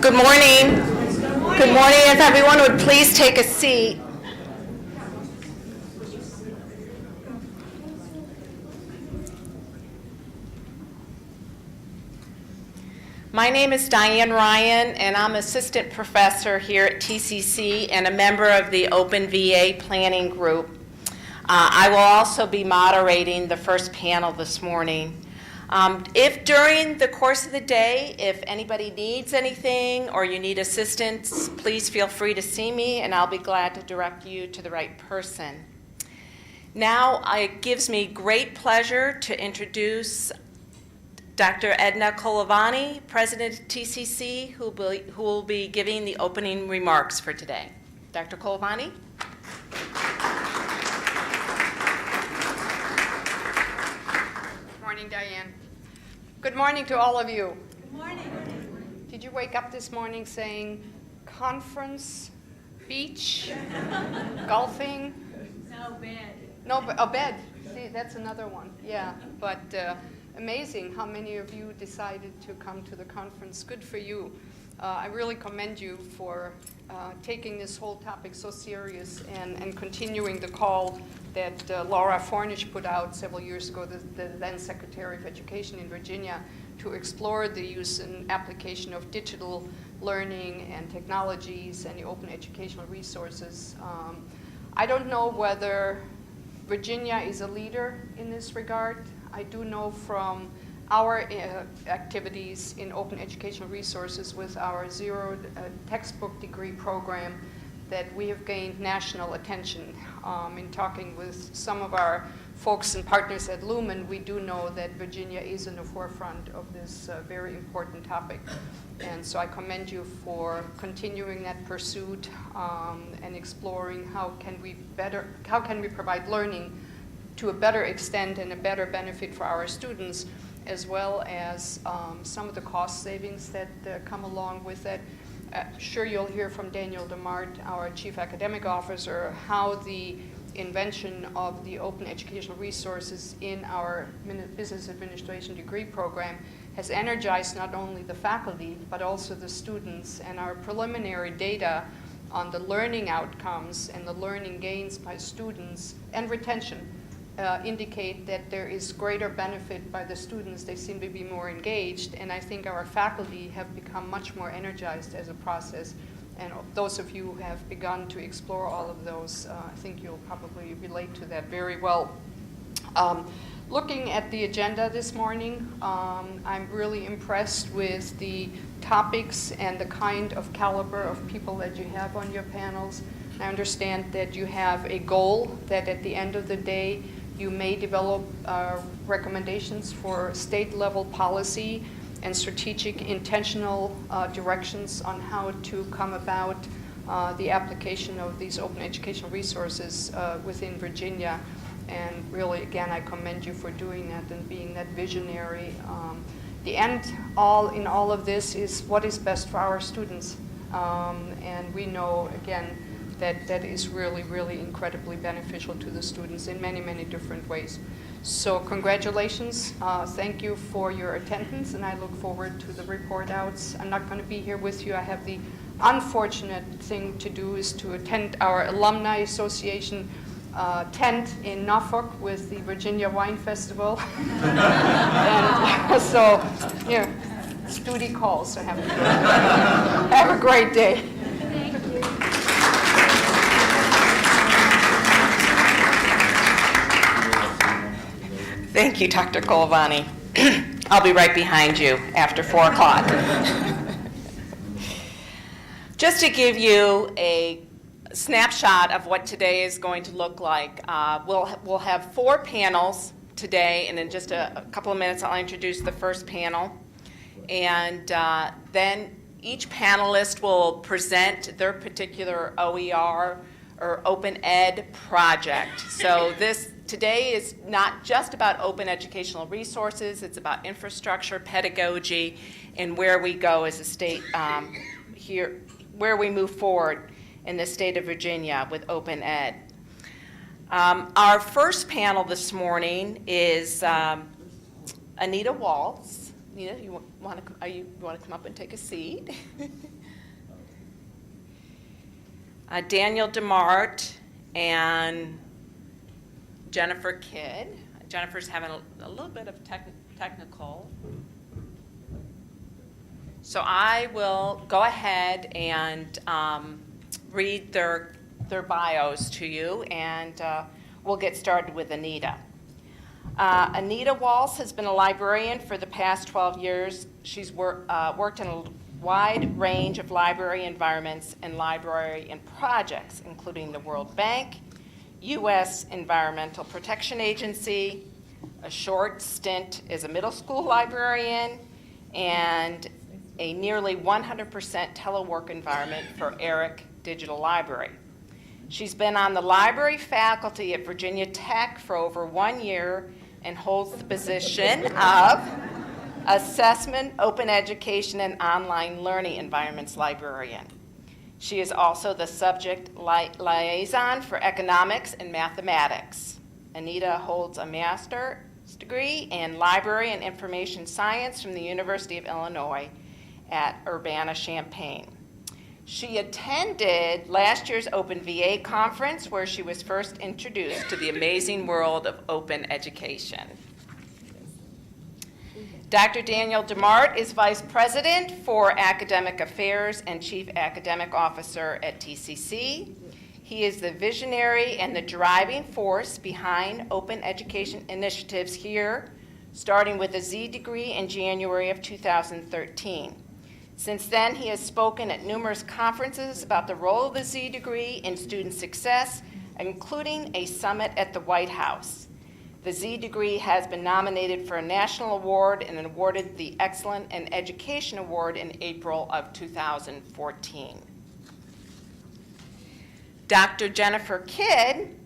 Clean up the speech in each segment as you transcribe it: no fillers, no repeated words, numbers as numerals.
Good morning. Good morning. If everyone would please take a seat. My name is Diane Ryan, and I'm assistant professor here at TCC and a member of the Open VA Planning Group. I will also be moderating the first panel this morning. If during the course of the day, if anybody needs anything or you need assistance, please feel free to see me and I'll be glad to direct you to the right person. Now, it gives me great pleasure to introduce Dr. Edna Colavani, President of TCC, who will be giving the opening remarks for today. Dr. Colavani? Good morning, Diane. Good morning to all of you. Good morning. Did you wake up this morning saying conference, beach, golfing? No, bed. No, but a bed. See, that's another one. Yeah, but amazing how many of you decided to come to the conference. Good for you. I really commend you for taking this whole topic so serious and continuing the call that Laura Fornish put out several years ago, the then Secretary of Education in Virginia, to explore the use and application of digital learning and technologies and the open educational resources. I don't know whether Virginia is a leader in this regard. I do know from our activities in open educational resources with our zero textbook degree program that we have gained national attention in talking with some of our folks and partners at Lumen, we do know that Virginia is in the forefront of this very important topic. And so I commend you for continuing that pursuit and exploring how can we provide learning to a better extent and a better benefit for our students, as well as some of the cost savings that come along with it. Sure, you'll hear from Daniel DeMart, our Chief Academic Officer, how the invention of the open educational resources in our business administration degree program has energized not only the faculty, but also the students. And our preliminary data on the learning outcomes and the learning gains by students and retention indicate that there is greater benefit by the students. They seem to be more engaged, and I think our faculty have become much more energized as a process. And those of you who have begun to explore all of those, I think you'll probably relate to that very well. Looking at the agenda this morning, I'm really impressed with the topics and the kind of caliber of people that you have on your panels. I understand that you have a goal that at the end of the day, you may develop recommendations for state-level policy and strategic intentional directions on how to come about the application of these open educational resources within Virginia. And really, again, I commend you for doing that and being that visionary. The end in all of this is what is best for our students. And we know, again, that is really, really incredibly beneficial to the students in many, many different ways. So congratulations. Thank you for your attendance, and I look forward to the report outs. I'm not going to be here with you. I have the unfortunate thing to do is to attend our Alumni Association tent in Norfolk with the Virginia Wine Festival. And so, here, it's duty calls, so have to go. Have a great day. Thank you, Dr. Colavani. I'll be right behind you after 4 o'clock. Just to give you a snapshot of what today is going to look like, we'll have 4 panels today, and in just a couple of minutes I'll introduce the first panel. And then each panelist will present their particular OER or Open Ed project. So today is not just about open educational resources, it's about infrastructure, pedagogy, and where we go as a state here, where we move forward in the state of Virginia with Open Ed. Our first panel this morning is Anita Waltz. Anita, you want to come up and take a seat? Daniel DeMart and Jennifer Kidd. Jennifer's having a little bit of technical. So I will go ahead and read their bios to you, and we'll get started with Anita. Anita Waltz has been a librarian for the past 12 years. She's worked in a wide range of library environments and library and projects, including the World Bank, U.S. Environmental Protection Agency, a short stint as a middle school librarian, and a nearly 100% telework environment for ERIC Digital Library. She's been on the library faculty at Virginia Tech for over 1 year and holds the position of Assessment, Open Education, and Online Learning Environments Librarian. She is also the subject liaison for economics and mathematics. Anita holds a master's degree in library and information science from the University of Illinois at Urbana-Champaign. She attended last year's Open VA conference, where she was first introduced to the amazing world of open education. Dr. Daniel DeMart is Vice President for Academic Affairs and Chief Academic Officer at TCC. He is the visionary and the driving force behind open education initiatives here, starting with a Z degree in January of 2013. Since then, he has spoken at numerous conferences about the role of the Z degree in student success, including a summit at the White House. The Z degree has been nominated for a national award and awarded the Excellent in Education Award in April of 2014. Dr. Jennifer Kidd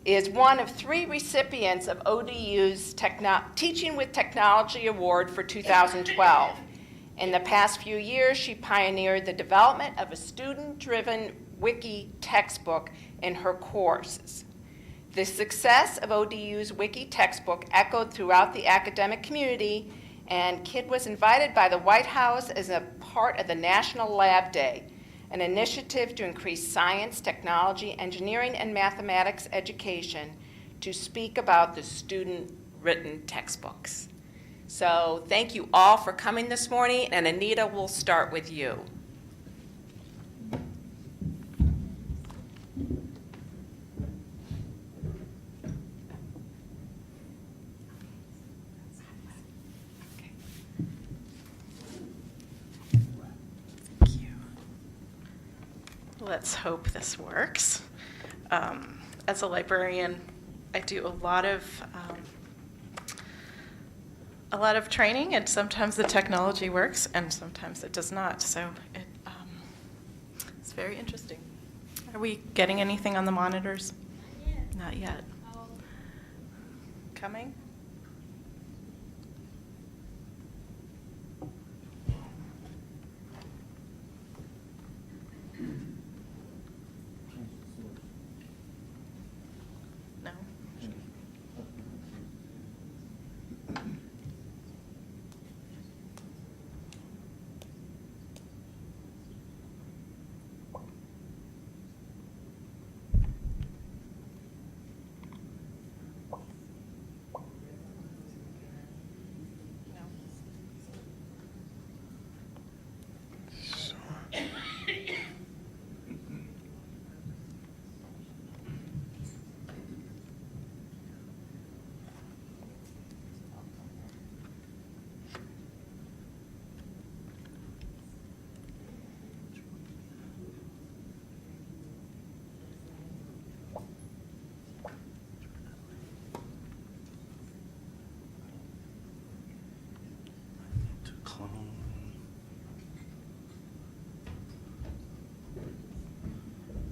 is one of 3 recipients of ODU's Teaching with Technology Award for 2012. In the past few years, she pioneered the development of a student-driven wiki textbook in her courses. The success of ODU's wiki textbook echoed throughout the academic community, and Kidd was invited by the White House as a part of the National Lab Day, an initiative to increase science, technology, engineering, and mathematics education, to speak about the student-written textbooks. So thank you all for coming this morning, and Anita, we'll start with you. Thank you. Let's hope this works. As a librarian, I do a lot of training, and sometimes the technology works and sometimes it does not. So it's very interesting. Are we getting anything on the monitors? Not yet. Coming? No.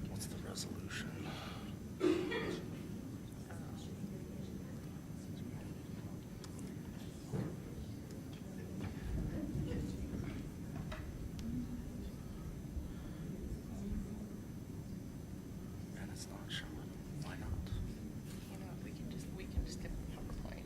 What's the resolution? And it's not showing. Why not? You know, we can just get the PowerPoint.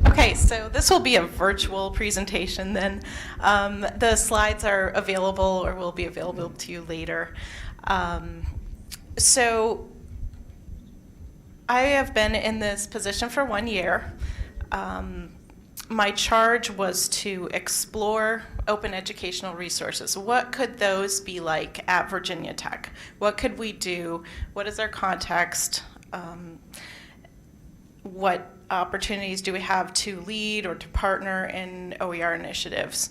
Okay, so this will be a virtual presentation then. The slides are available or will be available to you later. So I have been in this position for 1 year. My charge was to explore open educational resources. What could those be like at Virginia Tech? What could we do? What is our context? What opportunities do we have to lead or to partner in OER initiatives?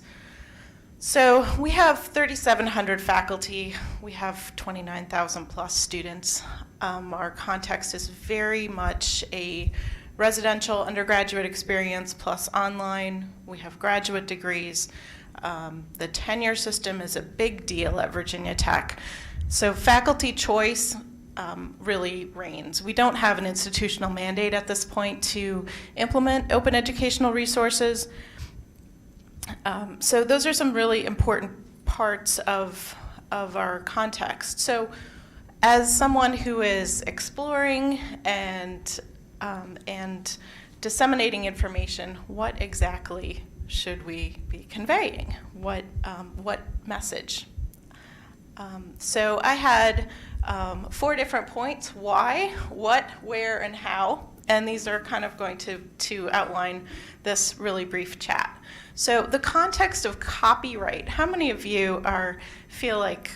So we have 3,700 faculty. We have 29,000 plus students. Our context is very much a residential undergraduate experience plus online. We have graduate degrees. The tenure system is a big deal at Virginia Tech. So faculty choice really reigns. We don't have an institutional mandate at this point to implement open educational resources. So those are some really important parts of of our context. So as someone who is exploring and disseminating information, what exactly should we be conveying? What message? So I had 4 different points: why, what, where, and how. And these are kind of going to outline this really brief chat. So the context of copyright. How many of you feel like,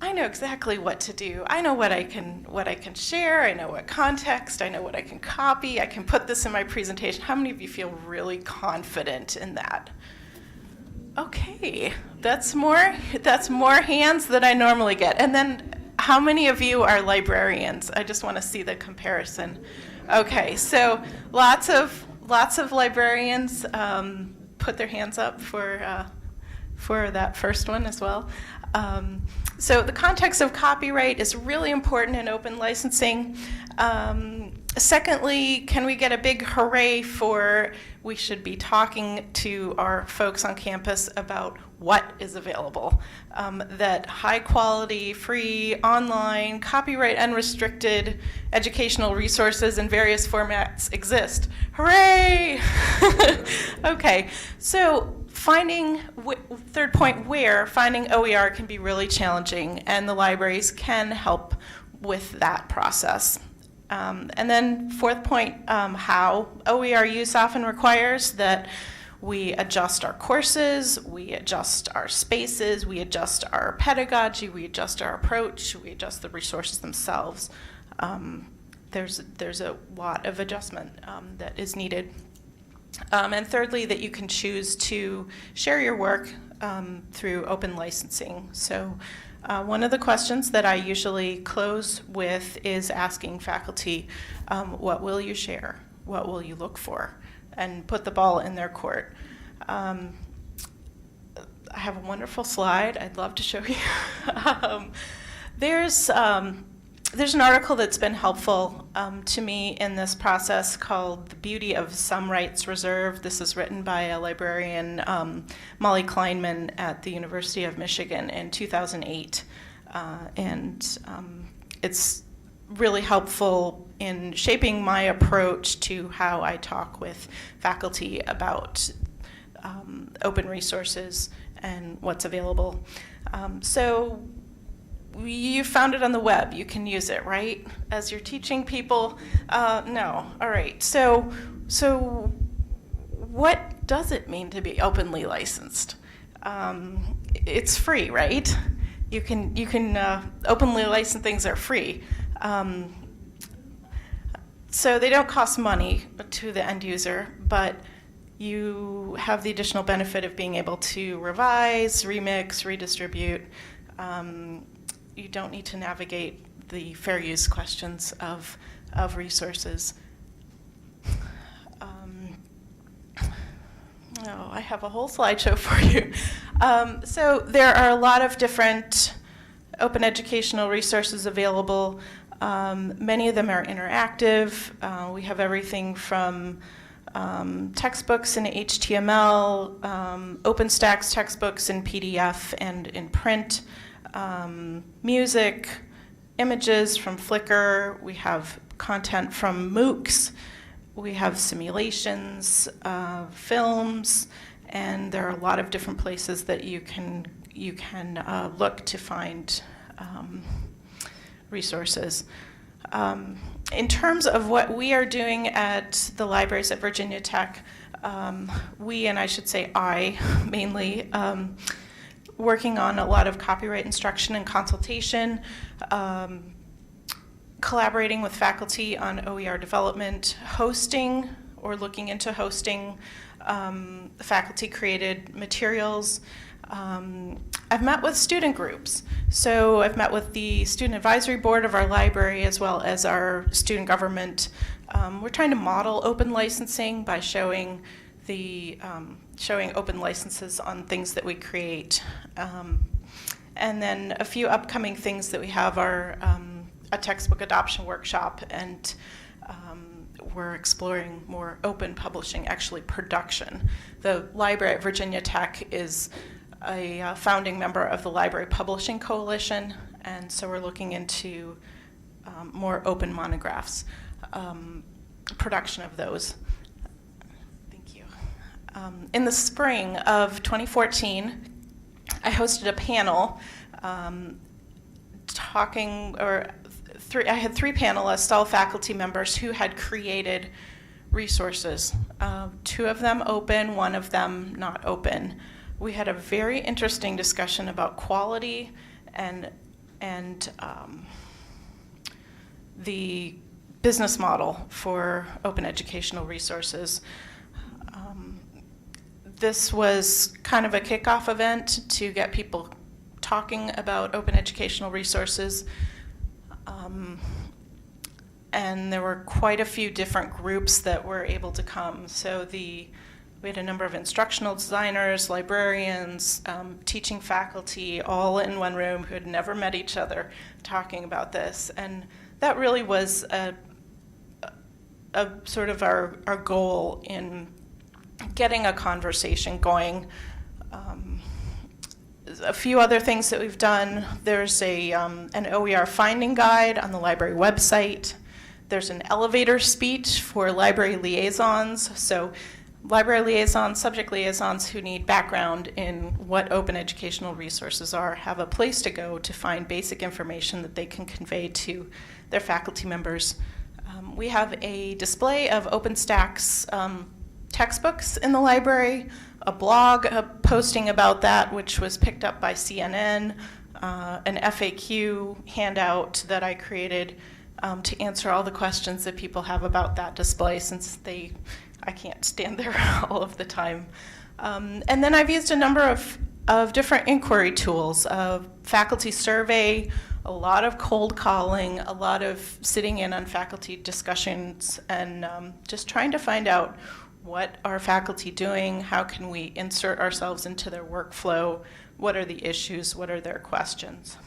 I know exactly what to do. I know what I can share. I know what context. I know what I can copy. I can put this in my presentation. How many of you feel really confident in that? Okay, that's more hands than I normally get. And then how many of you are librarians? I just want to see the comparison. Okay, so lots of librarians put their hands up for that first one as well. So the context of copyright is really important in open licensing. Secondly, can we get a big hooray for we should be talking to our folks on campus about what is available, that high quality, free, online, copyright unrestricted educational resources in various formats exist. Hooray! Okay, so third point, where finding OER can be really challenging, and the libraries can help with that process. And then fourth point, how OER use often requires that we adjust our courses, we adjust our spaces, we adjust our pedagogy, we adjust our approach, we adjust the resources themselves. There's a lot of adjustment that is needed. And thirdly, that you can choose to share your work through open licensing. So one of the questions that I usually close with is asking faculty, what will you share? What will you look for? And put the ball in their court. I have a wonderful slide I'd love to show you. There's an article that's been helpful to me in this process called The Beauty of Some Rights Reserved. This is written by a librarian, Molly Kleinman, at the University of Michigan in 2008. And it's really helpful in shaping my approach to how I talk with faculty about open resources and what's available. So you found it on the web. You can use it, right? As you're teaching people? No. All right. So what does it mean to be openly licensed? It's free, right? You can openly licensed things are free. So they don't cost money to the end user, but you have the additional benefit of being able to revise, remix, redistribute. You don't need to navigate the fair use questions of resources. I have a whole slideshow for you. So there are a lot of different open educational resources available. Many of them are interactive. We have everything from textbooks in HTML, OpenStax textbooks in PDF and in print, music, images from Flickr. We have content from MOOCs. We have simulations, films, and there are a lot of different places that you can look to find resources. In terms of what we are doing at the libraries at Virginia Tech, we, and I should say I mainly, working on a lot of copyright instruction and consultation, collaborating with faculty on OER development, hosting or looking into hosting faculty-created materials. I've met with student groups. So I've met with the Student Advisory Board of our library as well as our student government. We're trying to model open licensing by showing open licenses on things that we create. And then a few upcoming things that we have are a textbook adoption workshop, and we're exploring more open publishing, actually production. The library at Virginia Tech is a founding member of the Library Publishing Coalition, and so we're looking into more open monographs, production of those. Thank you. In the spring of 2014, I hosted a panel I had three panelists, all faculty members, who had created resources. Two of them open, one of them not open. We had a very interesting discussion about quality and the business model for open educational resources. This was kind of a kickoff event to get people talking about open educational resources. And there were quite a few different groups that were able to come. So we had a number of instructional designers, librarians, teaching faculty, all in one room who had never met each other, talking about this. And that really was a sort of our goal in getting a conversation going. A few other things that we've done. There's an OER finding guide on the library website. There's an elevator speech for library liaisons. So library liaisons, subject liaisons who need background in what open educational resources are, have a place to go to find basic information that they can convey to their faculty members. We have a display of OpenStax textbooks in the library, a blog posting about that, which was picked up by CNN, an FAQ handout that I created to answer all the questions that people have about that display, since I can't stand there all of the time. And then I've used a number of different inquiry tools, faculty survey, a lot of cold calling, a lot of sitting in on faculty discussions, and just trying to find out what are faculty doing, how can we insert ourselves into their workflow, what are the issues, what are their questions.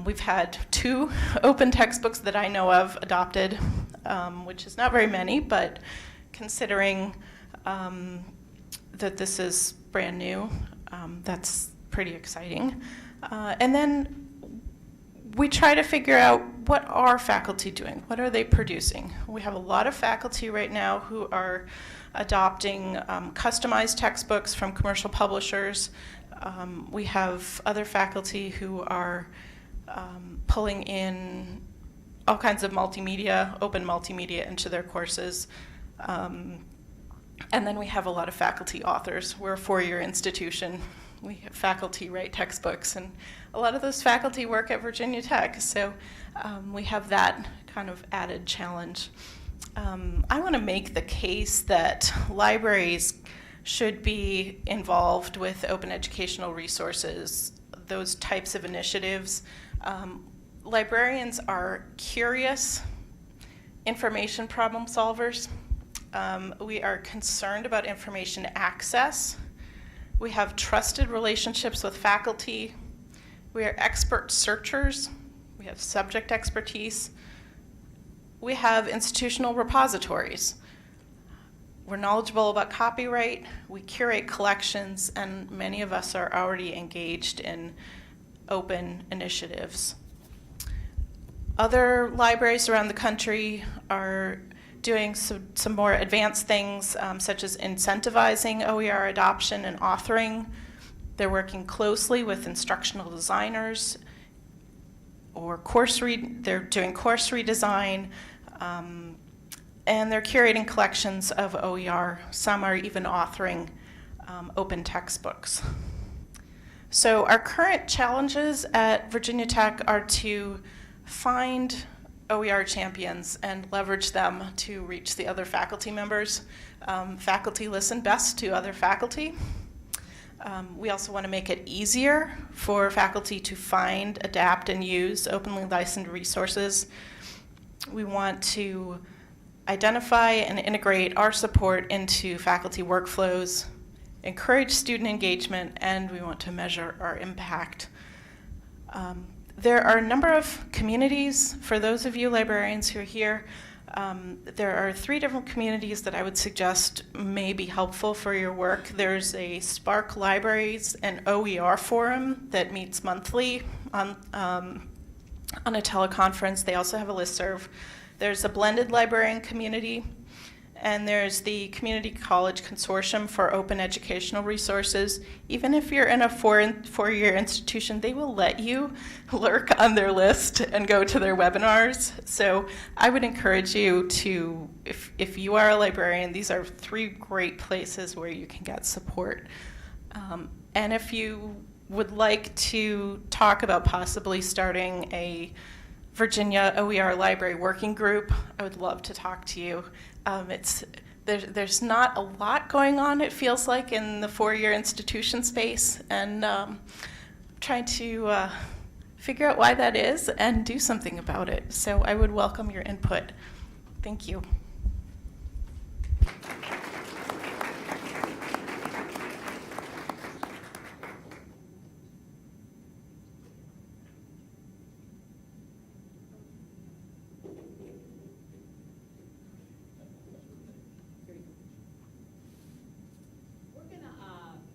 We've had 2 open textbooks that I know of adopted, which is not very many, but considering that this is brand new, that's pretty exciting. And then we try to figure out, what are faculty doing? What are they producing? We have a lot of faculty right now who are adopting customized textbooks from commercial publishers. We have other faculty who are pulling in all kinds of multimedia, open multimedia into their courses. And then we have a lot of faculty authors. We're a 4-year institution. We have faculty write textbooks, and a lot of those faculty work at Virginia Tech, so we have that kind of added challenge. I want to make the case that libraries should be involved with open educational resources, those types of initiatives. Librarians are curious information problem solvers. We are concerned about information access. We have trusted relationships with faculty. We are expert searchers. We have subject expertise. We have institutional repositories. We're knowledgeable about copyright. We curate collections, and many of us are already engaged in open initiatives. Other libraries around the country are doing some more advanced things, such as incentivizing OER adoption and authoring. They're working closely with instructional designers, or they're doing course redesign, and they're curating collections of OER. Some are even authoring open textbooks. So our current challenges at Virginia Tech are to find OER champions and leverage them to reach the other faculty members. Faculty listen best to other faculty. We also want to make it easier for faculty to find, adapt, and use openly licensed resources. We want to identify and integrate our support into faculty workflows, encourage student engagement, and we want to measure our impact. There are a number of communities, for those of you librarians who are here, There are 3 different communities that I would suggest may be helpful for your work. There's a Spark Libraries and OER forum that meets monthly on a teleconference. They also have a listserv. There's a blended librarian community, and there's the Community College Consortium for Open Educational Resources. Even if you're in a four-year institution, they will let you lurk on their list and go to their webinars. So I would encourage you to, if you are a librarian, these are 3 great places where you can get support. And if you would like to talk about possibly starting a Virginia OER Library Working Group, I would love to talk to you. There's not a lot going on, it feels like, in the 4-year institution space, and trying to figure out why that is and do something about it. So I would welcome your input. Thank you.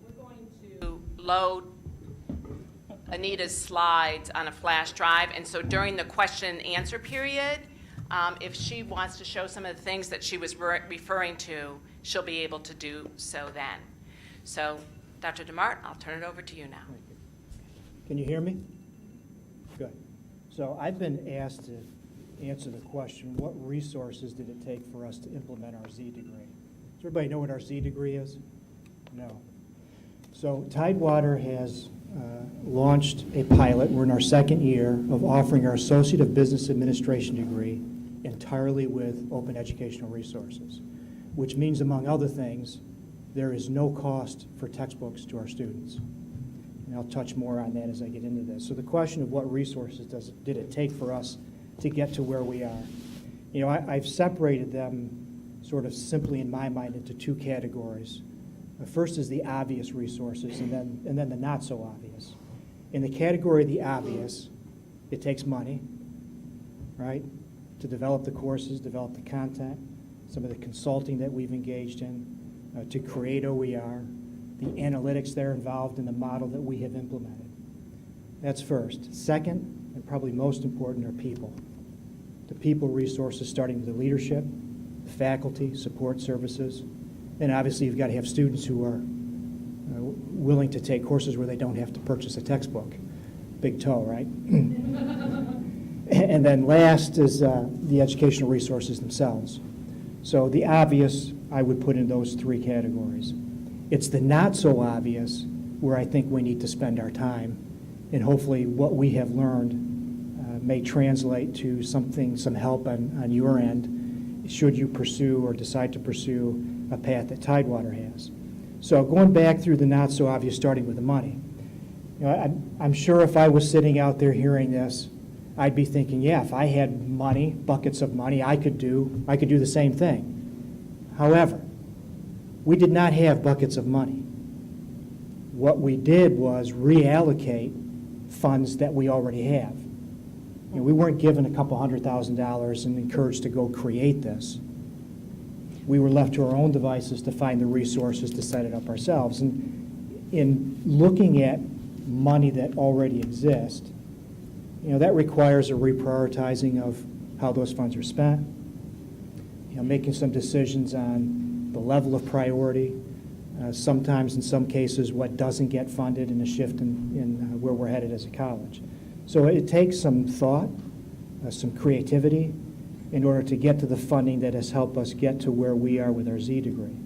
We're going to load Anita's slides on a flash drive, and so during the question and answer period, if she wants to show some of the things that she was referring to, she'll be able to do so then. So, Dr. DeMart, I'll turn it over to you now. Can you hear me? Good. So I've been asked to answer the question, what resources did it take for us to implement our Z degree? Does everybody know what our Z degree is? No. So Tidewater has launched a pilot. We're in our 2nd year of offering our Associate of Business Administration degree entirely with open educational resources, which means, among other things, there is no cost for textbooks to our students. And I'll touch more on that as I get into this. So the question of what resources did it take for us to get to where we are? You know, I've separated them sort of simply in my mind into 2 categories. The first is the obvious resources, and then the not so obvious. In the category of the obvious, it takes money, right, to develop the courses, develop the content, some of the consulting that we've engaged in, to create OER, the analytics that are involved in the model that we have implemented. That's first. Second, and probably most important, are people. The people resources, starting with the leadership, the faculty, support services, and obviously you've got to have students who are willing to take courses where they don't have to purchase a textbook. Big toe, right? And then last is the educational resources themselves. So the obvious, I would put in those 3 categories. It's the not so obvious where I think we need to spend our time, and hopefully what we have learned may translate to some help on your end, should you pursue or decide to pursue a path that Tidewater has. So going back through the not so obvious, starting with the money. You know, I'm sure if I was sitting out there hearing this, I'd be thinking, yeah, if I had money, buckets of money, I could do the same thing. However, we did not have buckets of money. What we did was reallocate funds that we already have. You know, we weren't given a couple $100,000 and encouraged to go create this. We were left to our own devices to find the resources to set it up ourselves. And in looking at money that already exists, you know, that requires a reprioritizing of how those funds are spent, you know, making some decisions on the level of priority, sometimes in some cases what doesn't get funded, and a shift in where we're headed as a college. So it takes some thought, some creativity, in order to get to the funding that has helped us get to where we are with our Z degree.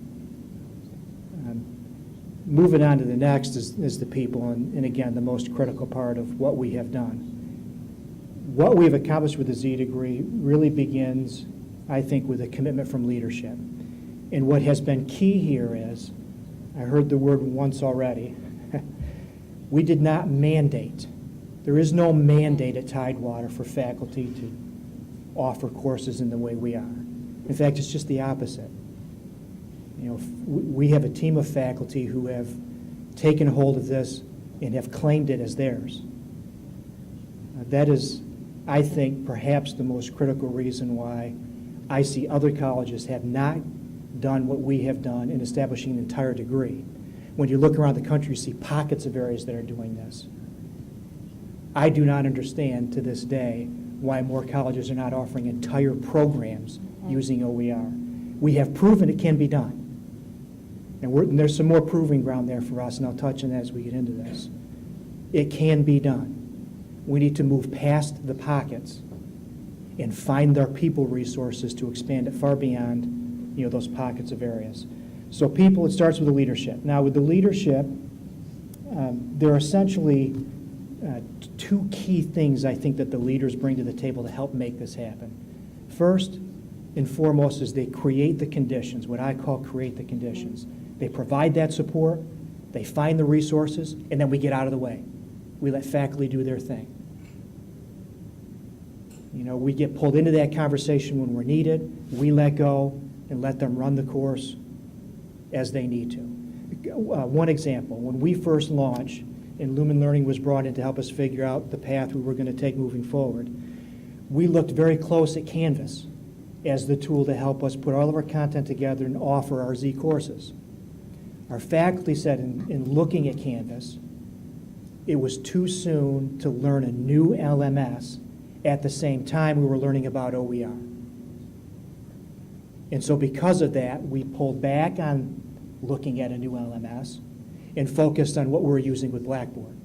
Moving on to the next is the people, and again, the most critical part of what we have done. What we've accomplished with the Z degree really begins, I think, with a commitment from leadership. And what has been key here is, I heard the word once already, we did not mandate. There is no mandate at Tidewater for faculty to offer courses in the way we are. In fact, it's just the opposite. You know, we have a team of faculty who have taken hold of this and have claimed it as theirs. That is, I think, perhaps the most critical reason why I see other colleges have not done what we have done in establishing an entire degree. When you look around the country, you see pockets of areas that are doing this. I do not understand to this day why more colleges are not offering entire programs using OER. We have proven it can be done. And there's some more proving ground there for us, and I'll touch on that as we get into this. It can be done. We need to move past the pockets and find our people resources to expand it far beyond, those pockets of areas. So people, it starts with the leadership. Now, with the leadership, there are essentially two key things I think that the leaders bring to the table to help make this happen. First and foremost is they create the conditions, what I call create the conditions. They provide that support, they find the resources, and then we get out of the way. We let faculty do their thing. We get pulled into that conversation when we're needed. We let go and let them run the course as they need to. One example, when we first launched and Lumen Learning was brought in to help us figure out the path we were going to take moving forward, we looked very close at Canvas as the tool to help us put all of our content together and offer our Z courses. Our faculty said in looking at Canvas, it was too soon to learn a new LMS at the same time we were learning about OER. And so because of that, we pulled back on looking at a new LMS and focused on what we're using with Blackboard.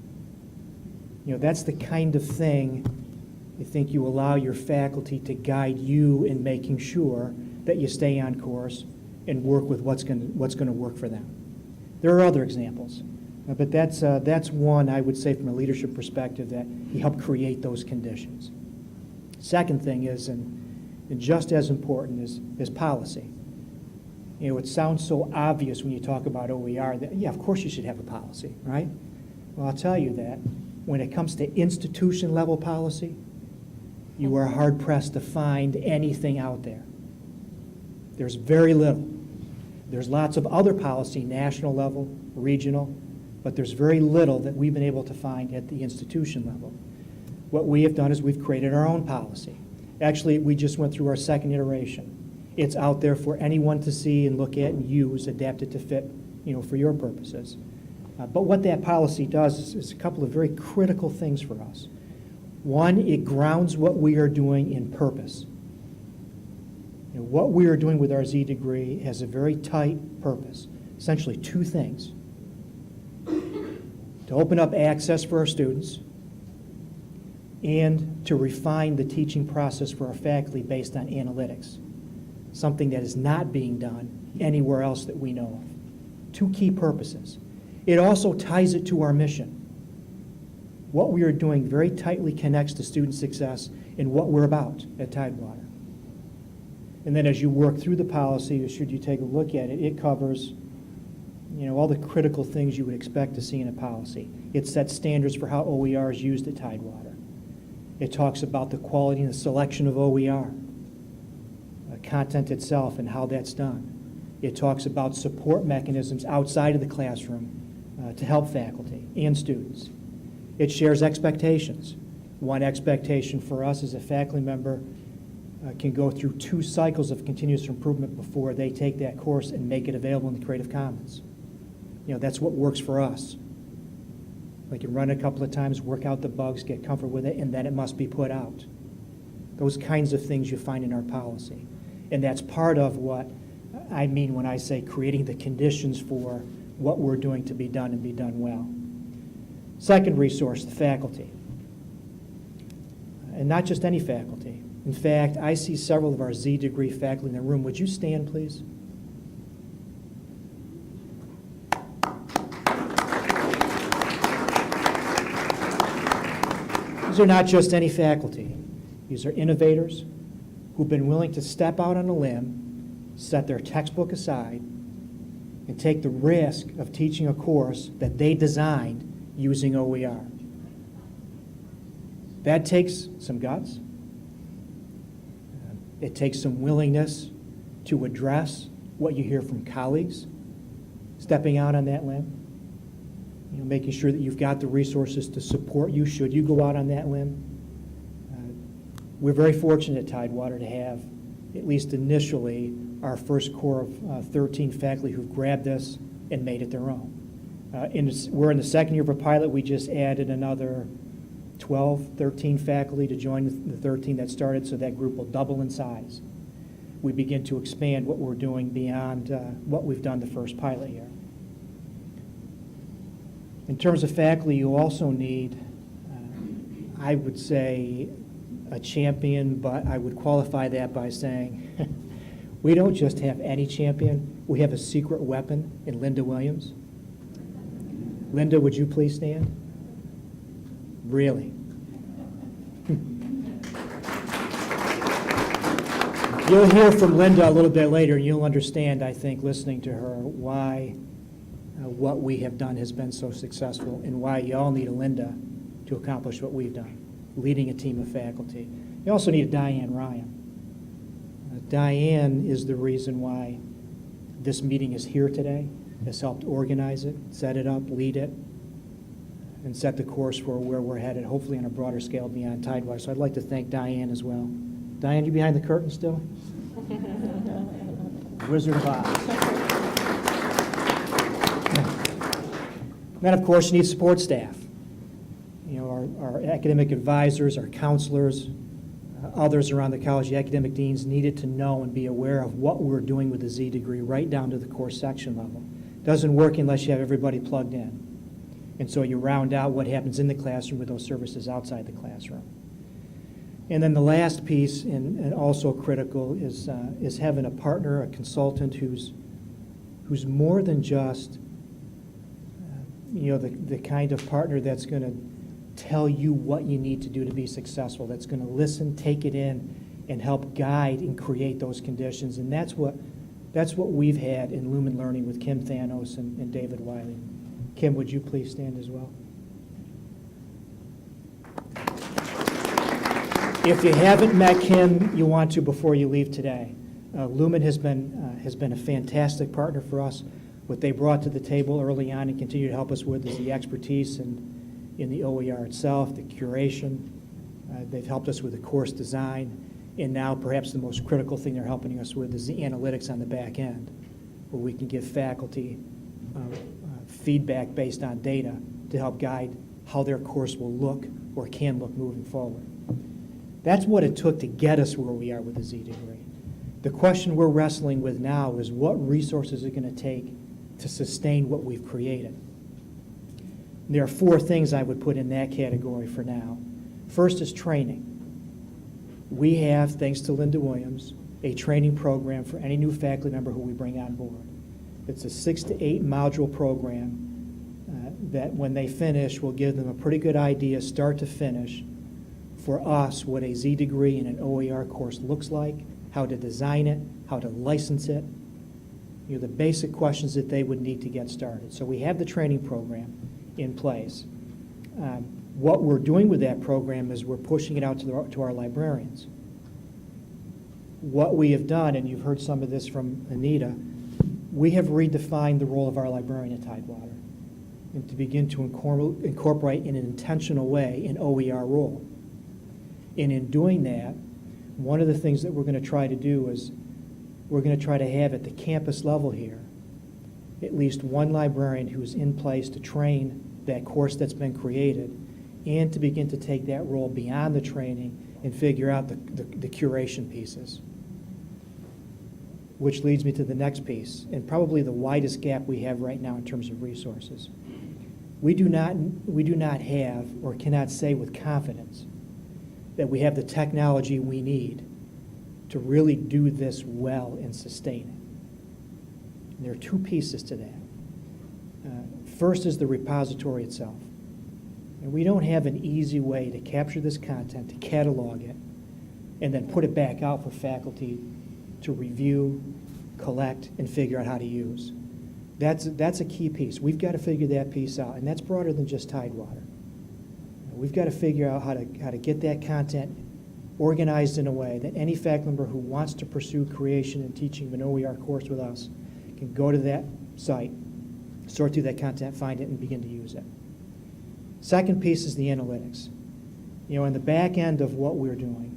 That's the kind of thing I think you allow your faculty to guide you in making sure that you stay on course and work with what's going to work for them. There are other examples, but that's one I would say from a leadership perspective that he helped create those conditions. Second thing is, and just as important, is policy. It sounds so obvious when you talk about OER that, yeah, of course you should have a policy, right? Well, I'll tell you that when it comes to institution-level policy, you are hard-pressed to find anything out there. There's very little. There's lots of other policy, national level, regional, but there's very little that we've been able to find at the institution level. What we have done is we've created our own policy. Actually, we just went through our second iteration. It's out there for anyone to see and look at and use, adapted to fit, for your purposes. But what that policy does is a couple of very critical things for us. One, it grounds what we are doing in purpose. What we are doing with our Z degree has a very tight purpose. Essentially two things. To open up access for our students and to refine the teaching process for our faculty based on analytics, something that is not being done anywhere else that we know of. Two key purposes. It also ties it to our mission. What we are doing very tightly connects to student success and what we're about at Tidewater. And then as you work through the policy, should you take a look at it, it covers all the critical things you would expect to see in a policy. It sets standards for how OER is used at Tidewater. It talks about the quality and the selection of OER, content itself and how that's done. It talks about support mechanisms outside of the classroom to help faculty and students. It shares expectations. One expectation for us as a faculty member can go through 2 cycles of continuous improvement before they take that course and make it available in the Creative Commons. That's what works for us. We can run it a couple of times, work out the bugs, get comfort with it, and then it must be put out. Those kinds of things you find in our policy. And that's part of what I mean when I say creating the conditions for what we're doing to be done and be done well. Second resource, the faculty. And not just any faculty. In fact, I see several of our Z degree faculty in the room. Would you stand, please? These are not just any faculty. These are innovators who've been willing to step out on a limb, set their textbook aside, and take the risk of teaching a course that they designed using OER. That takes some guts. It takes some willingness to address what you hear from colleagues, stepping out on that limb, making sure that you've got the resources to support you should you go out on that limb. We're very fortunate at Tidewater to have at least initially, our first core of 13 faculty who've grabbed this and made it their own. We're in the second year of a pilot. We just added another 12, 13 faculty to join the 13 that started, so that group will double in size. We begin to expand what we're doing beyond what we've done the first pilot year. In terms of faculty, you also need, I would say, a champion, but I would qualify that by saying we don't just have any champion, we have a secret weapon in Linda Williams. Linda, would you please stand? Really? You'll hear from Linda a little bit later, and you'll understand, I think, listening to her, why what we have done has been so successful and why you all need a Linda to accomplish what we've done, leading a team of faculty. You also need a Diane Ryan. Diane is the reason why this meeting is here today, has helped organize it, set it up, lead it, and set the course for where we're headed, hopefully on a broader scale beyond Tidewater. So I'd like to thank Diane as well. Diane, you behind the curtain still? Wizard of Oz. Then, of course, you need support staff. You know, our academic advisors, our counselors, others around the college, the academic deans needed to know and be aware of what we're doing with the Z degree right down to the course section level. Doesn't work unless you have everybody plugged in. And so you round out what happens in the classroom with those services outside the classroom. And then the last piece, and also critical, is having a partner, a consultant who's more than just the kind of partner that's going to tell you what you need to do to be successful, that's going to listen, take it in, and help guide and create those conditions. And that's what we've had in Lumen Learning with Kim Thanos and David Wiley. Kim, would you please stand as well? If you haven't met Kim, you want to before you leave today. Lumen has been a fantastic partner for us. What they brought to the table early on and continue to help us with is the expertise in the OER itself, the curation. They've helped us with the course design, and now perhaps the most critical thing they're helping us with is the analytics on the back end, where we can give faculty feedback based on data to help guide how their course will look or can look moving forward. That's what it took to get us where we are with the Z degree. The question we're wrestling with now is what resources are going to take to sustain what we've created. There are 4 things I would put in that category for now. First is training. We have, thanks to Linda Williams, a training program for any new faculty member who we bring on board. It's a 6 to 8 module program that when they finish will give them a pretty good idea, start to finish, for us what a Z degree in an OER course looks like, how to design it, how to license it, the basic questions that they would need to get started. So we have the training program in place. What we're doing with that program is we're pushing it out to our librarians. What we have done, and you've heard some of this from Anita, we have redefined the role of our librarian at Tidewater and to begin to incorporate in an intentional way an OER role. And in doing that, one of the things that we're going to try to do is we're going to try to have at the campus level here at least one librarian who's in place to train that course that's been created and to begin to take that role beyond the training and figure out the curation pieces. Which leads me to the next piece, and probably the widest gap we have right now in terms of resources. We do not have or cannot say with confidence that we have the technology we need to really do this well and sustain it. And there are 2 pieces to that. First is the repository itself. And we don't have an easy way to capture this content, to catalog it, and then put it back out for faculty to review, collect, and figure out how to use. That's a key piece. We've got to figure that piece out, and that's broader than just Tidewater. We've got to figure out how to get that content organized in a way that any faculty member who wants to pursue creation and teaching of an OER course with us can go to that site, sort through that content, find it, and begin to use it. Second piece is the analytics. In the back end of what we're doing,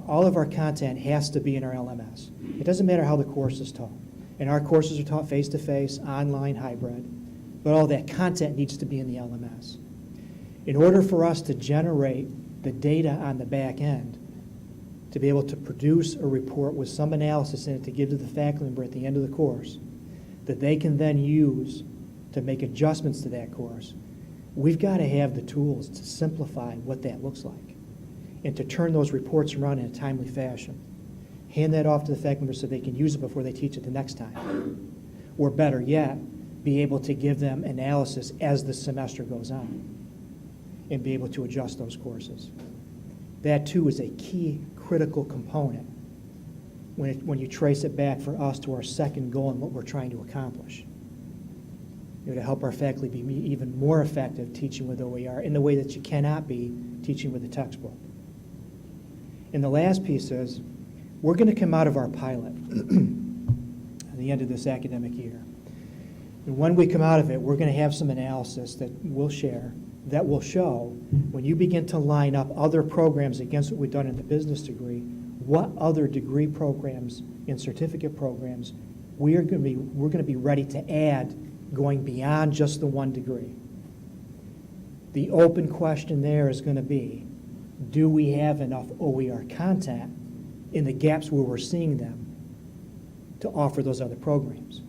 all of our content has to be in our LMS. It doesn't matter how the course is taught. And our courses are taught face-to-face, online, hybrid, but all that content needs to be in the LMS. In order for us to generate the data on the back end, to be able to produce a report with some analysis in it to give to the faculty member at the end of the course, that they can then use to make adjustments to that course, we've got to have the tools to simplify what that looks like and to turn those reports around in a timely fashion. Hand that off to the faculty member so they can use it before they teach it the next time. Or better yet, be able to give them analysis as the semester goes on and be able to adjust those courses. That too is a key critical component when you trace it back for us to our second goal and what we're trying to accomplish. To help our faculty be even more effective teaching with OER in the way that you cannot be teaching with a textbook. And the last piece is, we're going to come out of our pilot at the end of this academic year. And when we come out of it, we're going to have some analysis that we'll share that will show, when you begin to line up other programs against what we've done in the business degree, what other degree programs and certificate programs we're going to be ready to add going beyond just the one degree. The open question there is going to be, do we have enough OER content in the gaps where we're seeing them to offer those other programs?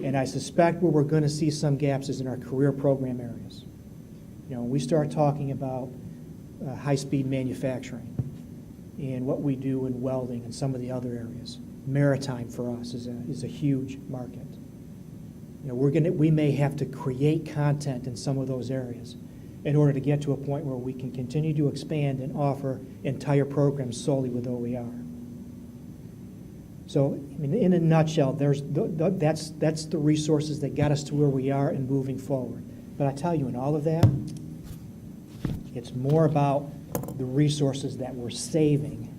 And I suspect where we're going to see some gaps is in our career program areas. When we start talking about high-speed manufacturing and what we do in welding and some of the other areas, maritime for us is a huge market. We may have to create content in some of those areas in order to get to a point where we can continue to expand and offer entire programs solely with OER. So, in a nutshell, that's the resources that got us to where we are and moving forward. But I tell you, in all of that, it's more about the resources that we're saving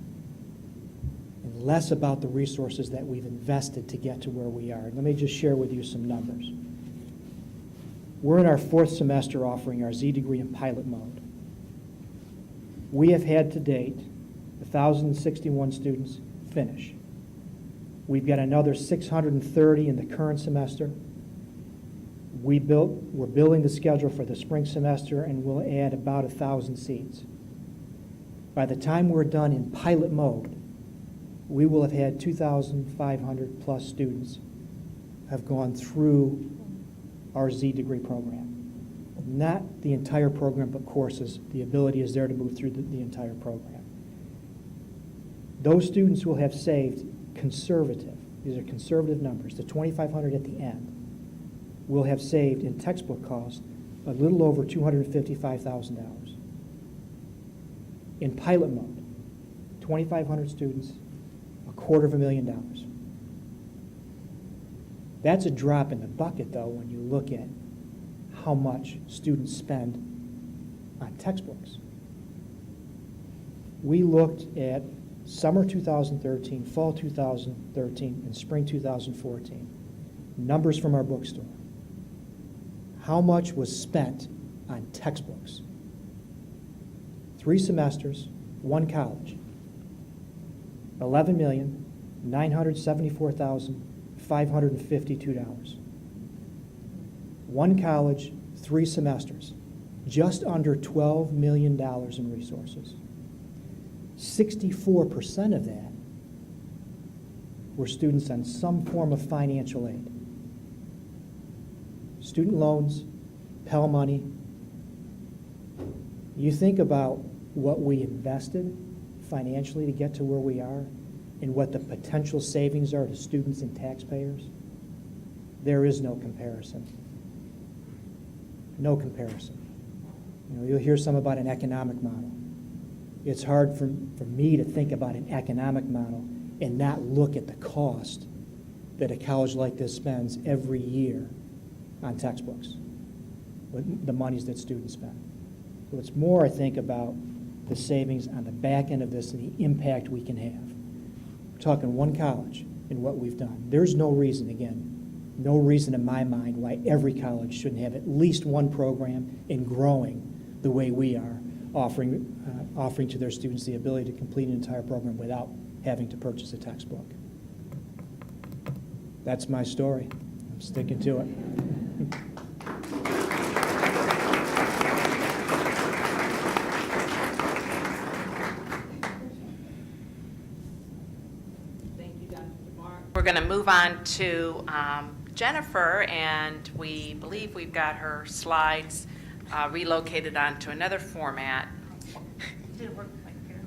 and less about the resources that we've invested to get to where we are. Let me just share with you some numbers. We're in our 4th semester offering our Z degree in pilot mode. We have had to date 1,061 students finish. We've got another 630 in the current semester. We're building the schedule for the spring semester, and we'll add about 1,000 seats. By the time we're done in pilot mode, we will have had 2,500 plus students have gone through our Z degree program. Not the entire program, but courses. The ability is there to move through the entire program. Those students will have saved conservative, these are conservative numbers, the 2,500 at the end, will have saved in textbook cost a little over $255,000. In pilot mode, 2,500 students, $250,000. That's a drop in the bucket, though, when you look at how much students spend on textbooks. We looked at summer 2013, fall 2013, and spring 2014, numbers from our bookstore. How much was spent on textbooks? 3 semesters, 1 college, $11,974,552. 1 college, 3 semesters, just under $12 million in resources. 64% of that were students on some form of financial aid. Student loans, Pell money. You think about what we invested financially to get to where we are and what the potential savings are to students and taxpayers. There is no comparison. No comparison. You'll hear some about an economic model. It's hard for me to think about an economic model and not look at the cost that a college like this spends every year on textbooks, with the monies that students spend. So it's more, I think, about the savings on the back end of this and the impact we can have. We're talking 1 college and what we've done. There's no reason, again, no reason in my mind why every college shouldn't have at least 1 program and growing the way we are offering to their students the ability to complete an entire program without having to purchase a textbook. That's my story. I'm sticking to it. We're going to move on to Jennifer, and we believe we've got her slides relocated onto another format. Did it work like here?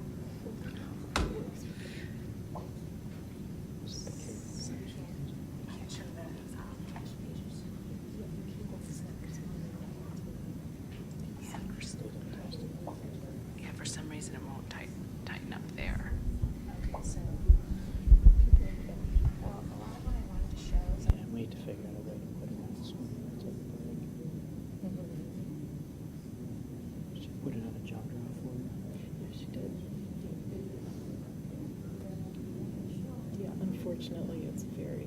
Yeah, for some reason it won't tighten up there. Can't wait to figure out a way to put it on the screen. Take a break. She put it on a jump drive for you. Yeah, she did. Yeah, unfortunately, it's very.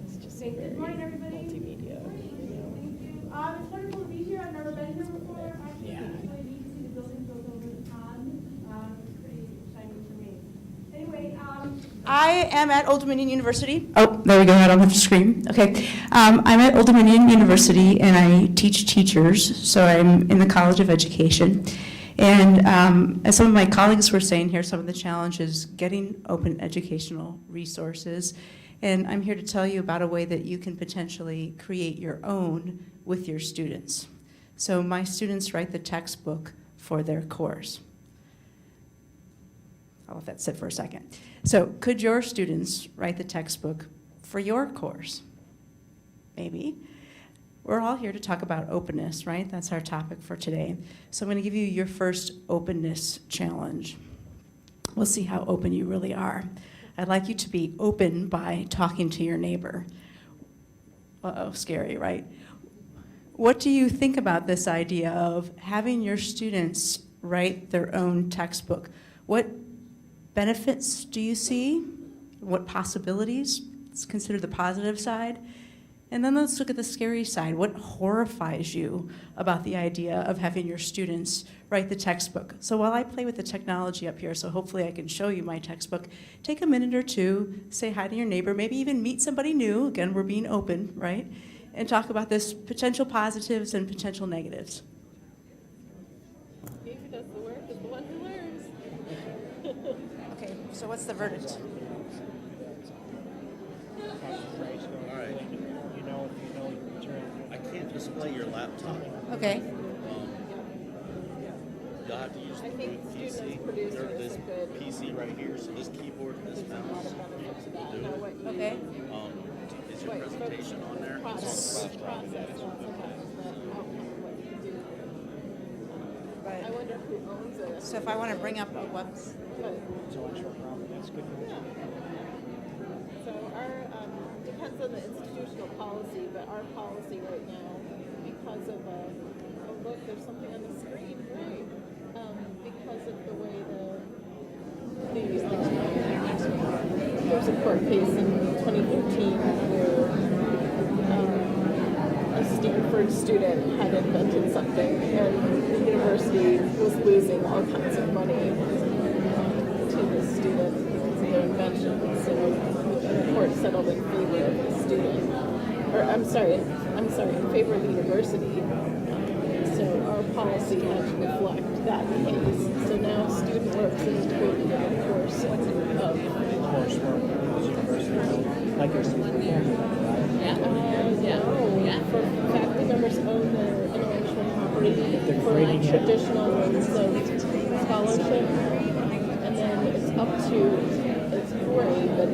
It's just Okay, good morning, everybody. multimedia. Thank you. It's wonderful to be here. I've never been here before. Actually, Yeah. it's really neat to see the building built over the pond. It's pretty exciting for me. Anyway, I am at Old Dominion University. Oh, there we go. I don't have to scream. Okay. I'm at Old Dominion University, and I teach teachers, so I'm in the College of Education. And as some of my colleagues were saying here, some of the challenges getting open educational resources. And I'm here to tell you about a way that you can potentially create your own with your students. So my students write the textbook for their course. I'll let that sit for a second. So could your students write the textbook for your course? Maybe. We're all here to talk about openness, right? That's our topic for today. So I'm going to give you your first openness challenge. We'll see how open you really are. I'd like you to be open by talking to your neighbor. Uh-oh, scary, right? What do you think about this idea of having your students write their own textbook? What benefits do you see? What possibilities? Let's consider the positive side. And then let's look at the scary side. What horrifies you about the idea of having your students write the textbook? So while I play with the technology up here, so hopefully I can show you my textbook, take a minute or two, say hi to your neighbor, maybe even meet somebody new. Again, we're being open, right? And talk about this potential positives and potential negatives. He who does the work is the one who learns. Okay, so what's the verdict? All right. I can't display your laptop. Okay. You'll have to use the I think root students PC. producing There's is this a good- PC right here, so this keyboard and this There's a lot mouse of benefit to that. will do Now, it. what you Okay. Is your presentation on there? process, not sometimes the outcome of what you do. I wonder who owns it. So if I want to bring up a website. But, Intellectual property, that's good. yeah. So our, depends on the institutional policy, but our policy right now, because of, oh look, there's something on the screen, right? Because of the way there's a court case in 2013 where a Stanford student had invented something and the university was losing all kinds of money to the student because of their invention. So the court settled in favor of the student, or I'm sorry, in favor of the university. So our policy had to reflect that case. So now student work is included in the course of Like your for faculty members own their intellectual property They're for grading like it. traditional ones of scholarship, and then it's up to, it's free, but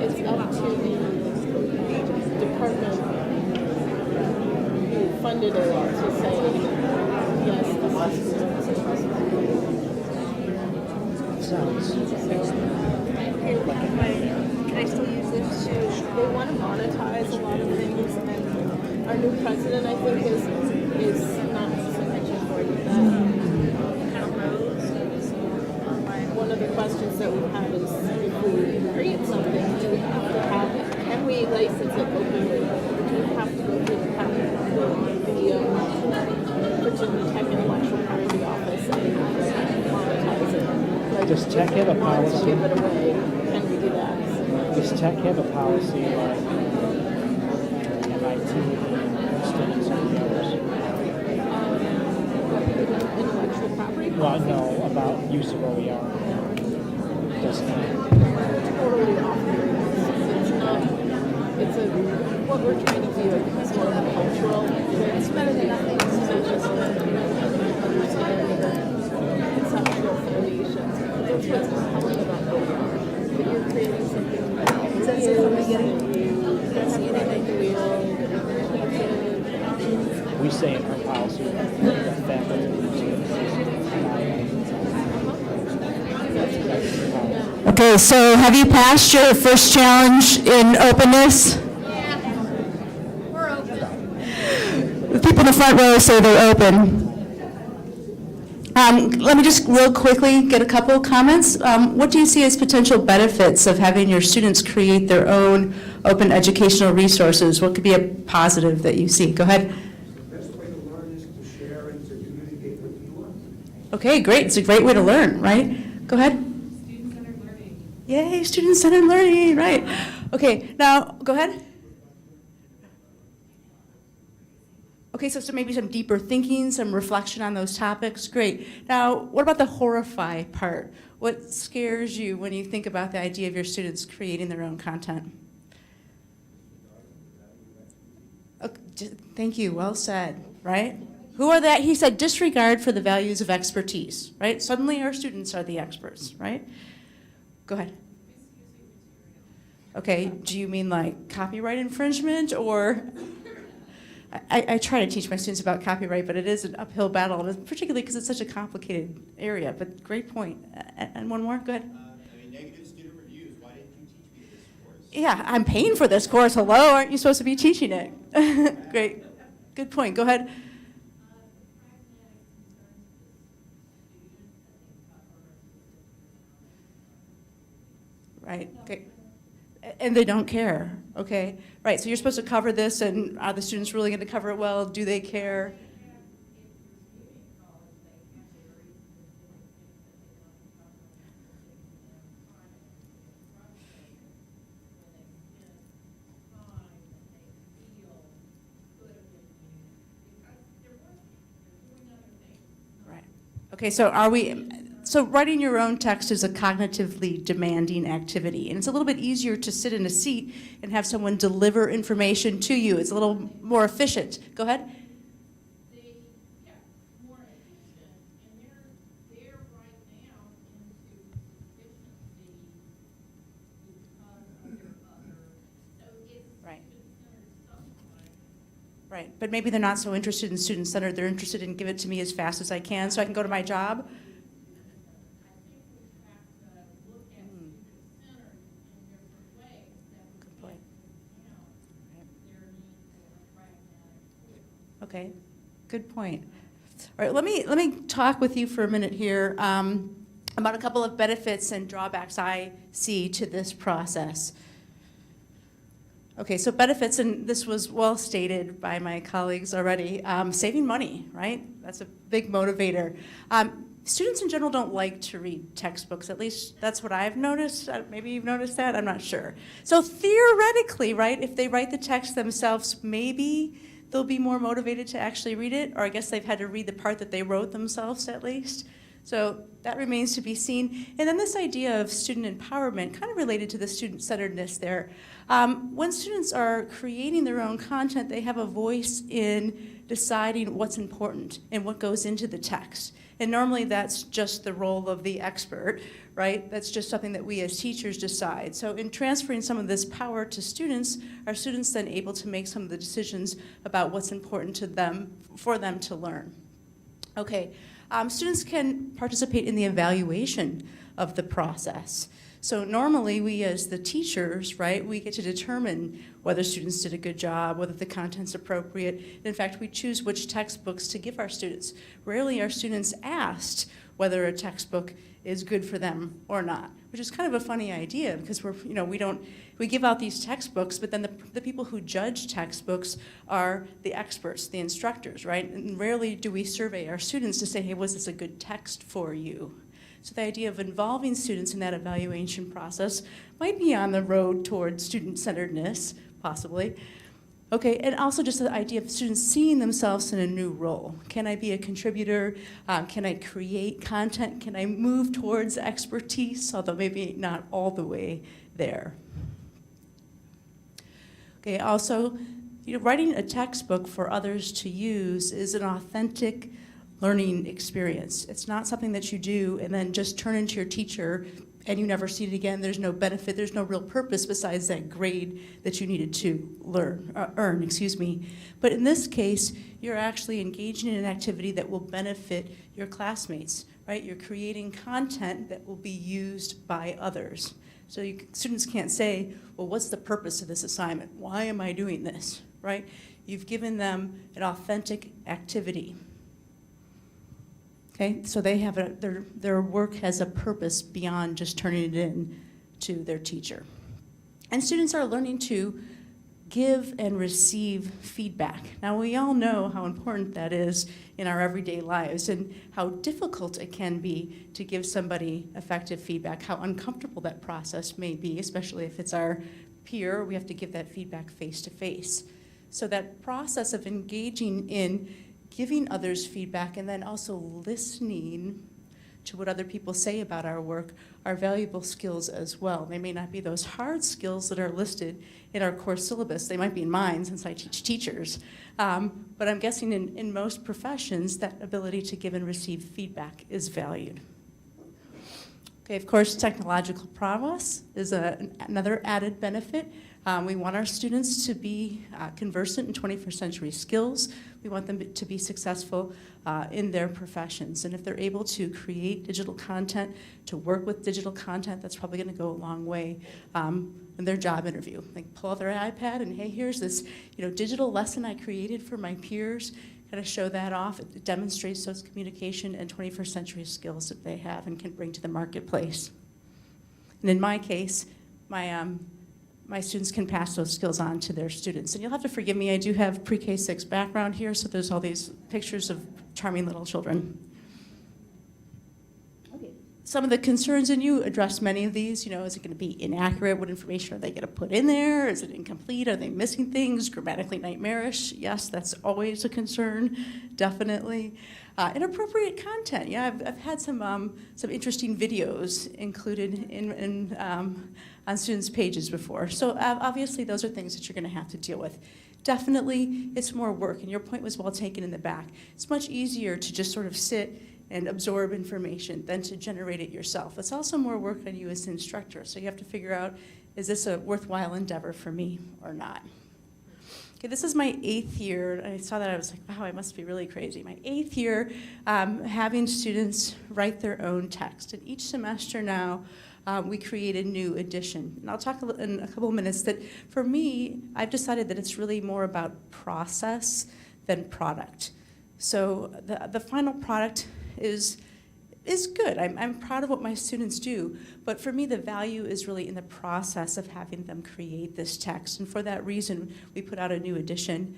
it's up to the department who funded it to say, yes, this is Can I still use this? they want to monetize a lot of things, and our new president, I think, is not so much important that. One of the questions that we've had is if we create something, do we have to have it? Can we license it openly? Do we have to go through the Does tech have a policy? Give it away. Can we do that? Does tech have a policy like MIT and Princeton and some of the others? Intellectual property? Well, no, about use of OER. Does not. Totally off the rails. It's not, it's a, what we're trying to do, I think, is more of a cultural thing. It's better than nothing. So just understanding the conceptual foundations. That's what's compelling about OER. That you're creating something new. Is that from the beginning? That's anything real, creative. We say in our policy that faculty Okay, so have you passed your first challenge in openness? We're open. The people in the front row say they're open. Let me just real quickly get a couple of comments. What do you see as potential benefits of having your students create their own open educational resources? What could be a positive that you see? Go ahead. The best way to learn is to share and to communicate what you learn. Okay, great. It's a great way to learn, right? Go ahead. Student-centered learning. Yay, student-centered learning, right. Okay, now, go ahead. Okay, so maybe some deeper thinking, some reflection on those topics, great. Now, what about the horrify part? What scares you when you think about the idea of your students creating their own content? Okay, thank you, well said, right? Who are that? He said disregard for the values of expertise, right? Suddenly our students are the experts, right? Go ahead. Okay, do you mean like copyright infringement or? I try to teach my students about copyright, but it is an uphill battle, particularly because it's such a complicated area, but great point. And one more, go ahead. I mean, negative student reviews, why didn't you teach me this course? Yeah, I'm paying for this course, hello, aren't you supposed to be teaching it? Great, good point, go ahead. Right, okay. And they don't care, okay? Right, so you're supposed to cover this, and are the students really going to cover it well? Do they care? Right. Okay, so so writing your own text is a cognitively demanding activity, and it's a little bit easier to sit in a seat and have someone deliver information to you. It's a little more efficient. Go ahead. More efficient, and they're right now into efficiency because of their other, so it's Right. student-centered somewhat. Right, but maybe they're not so interested in student-centered. They're interested in give it to me as fast as I can so I can go to my job. Okay, good point. All right, let me talk with you for a minute here about a couple of benefits and drawbacks I see to this process. Okay, so benefits, and this was well stated by my colleagues already, saving money, right? That's a big motivator. Students in general don't like to read textbooks, at least that's what I've noticed. Maybe you've noticed that, I'm not sure. So theoretically, right, if they write the text themselves, maybe they'll be more motivated to actually read it, or I guess they've had to read the part that they wrote themselves at least. So that remains to be seen. And then this idea of student empowerment, kind of related to the student-centeredness there. When students are creating their own content, they have a voice in deciding what's important and what goes into the text. And normally that's just the role of the expert, right? That's just something that we as teachers decide. So in transferring some of this power to students, are students then able to make some of the decisions about what's important to them, for them to learn? Okay, students can participate in the evaluation of the process. So normally we as the teachers, right, we get to determine whether students did a good job, whether the content's appropriate. In fact, we choose which textbooks to give our students. Rarely are students asked whether a textbook is good for them or not, which is kind of a funny idea because we give out these textbooks, but then the people who judge textbooks are the experts, the instructors, right? And rarely do we survey our students to say, hey, was this a good text for you? So the idea of involving students in that evaluation process might be on the road towards student-centeredness, possibly. Okay, and also just the idea of students seeing themselves in a new role. Can I be a contributor? Can I create content? Can I move towards expertise, although maybe not all the way there? Okay, also, writing a textbook for others to use is an authentic learning experience. It's not something that you do and then just turn into your teacher and you never see it again. There's no benefit, there's no real purpose besides that grade that you needed to earn. But in this case, you're actually engaging in an activity that will benefit your classmates, right? You're creating content that will be used by others. So students can't say, well, what's the purpose of this assignment? Why am I doing this, right? You've given them an authentic activity. Okay, so they have their work has a purpose beyond just turning it in to their teacher. And students are learning to give and receive feedback. Now, we all know how important that is in our everyday lives and how difficult it can be to give somebody effective feedback, how uncomfortable that process may be, especially if it's our peer. We have to give that feedback face to face. So that process of engaging in giving others feedback and then also listening to what other people say about our work are valuable skills as well. They may not be those hard skills that are listed in our course syllabus. They might be in mine since I teach teachers. But I'm guessing in most professions, that ability to give and receive feedback is valued. Okay, of course, technological prowess is another added benefit. We want our students to be conversant in 21st century skills. We want them to be successful in their professions. And if they're able to create digital content, to work with digital content, that's probably going to go a long way in their job interview. They pull out their iPad and, hey, here's this digital lesson I created for my peers. Kind of show that off. It demonstrates those communication and 21st century skills that they have and can bring to the marketplace. And in my case, my students can pass those skills on to their students. And you'll have to forgive me, I do have pre-K 6 background here, so there's all these pictures of charming little children. Okay. Some of the concerns, and you addressed many of these, is it going to be inaccurate? What information are they going to put in there? Is it incomplete? Are they missing things? Grammatically nightmarish? Yes, that's always a concern, definitely. Inappropriate content. Yeah, I've had some interesting videos included on students' pages before. So obviously those are things that you're going to have to deal with. Definitely, it's more work, and your point was well taken in the back. It's much easier to just sort of sit and absorb information than to generate it yourself. It's also more work on you as an instructor, so you have to figure out, is this a worthwhile endeavor for me or not? Okay, this is my 8th year. I saw that, I was like, wow, I must be really crazy. My 8th year having students write their own text. And each semester now, we create a new edition. And I'll talk in a couple of minutes that for me, I've decided that it's really more about process than product. So the final product is good. I'm proud of what my students do, but for me the value is really in the process of having them create this text. And for that reason, we put out a new edition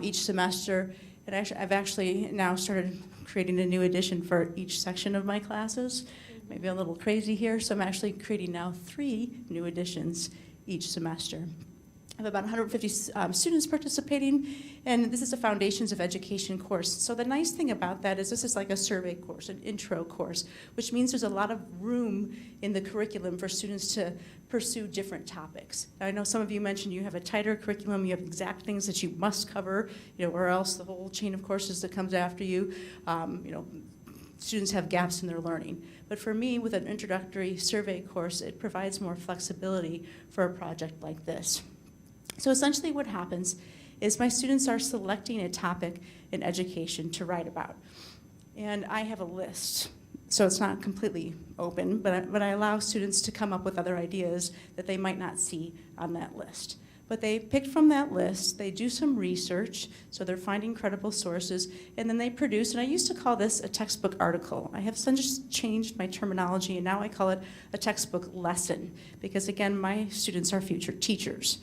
each semester. And I've actually now started creating a new edition for each section of my classes. Maybe a little crazy here, so I'm actually creating now 3 new editions each semester. I have about 150 students participating, and this is a Foundations of Education course. So the nice thing about that is this is like a survey course, an intro course, which means there's a lot of room in the curriculum for students to pursue different topics. Now, I know some of you mentioned you have a tighter curriculum, you have exact things that you must cover, or else the whole chain of courses that comes after you, students have gaps in their learning. But for me, with an introductory survey course, it provides more flexibility for a project like this. So essentially what happens is my students are selecting a topic in education to write about. And I have a list. So it's not completely open, but I allow students to come up with other ideas that they might not see on that list. But they pick from that list, they do some research, so they're finding credible sources, and then they produce, and I used to call this a textbook article. I have since changed my terminology, and now I call it a textbook lesson, because again, my students are future teachers.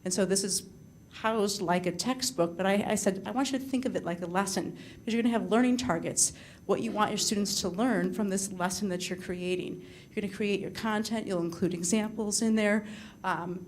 And so this is housed like a textbook, but I said, I want you to think of it like a lesson, because you're going to have learning targets, what you want your students to learn from this lesson that you're creating. You're going to create your content, you'll include examples in there,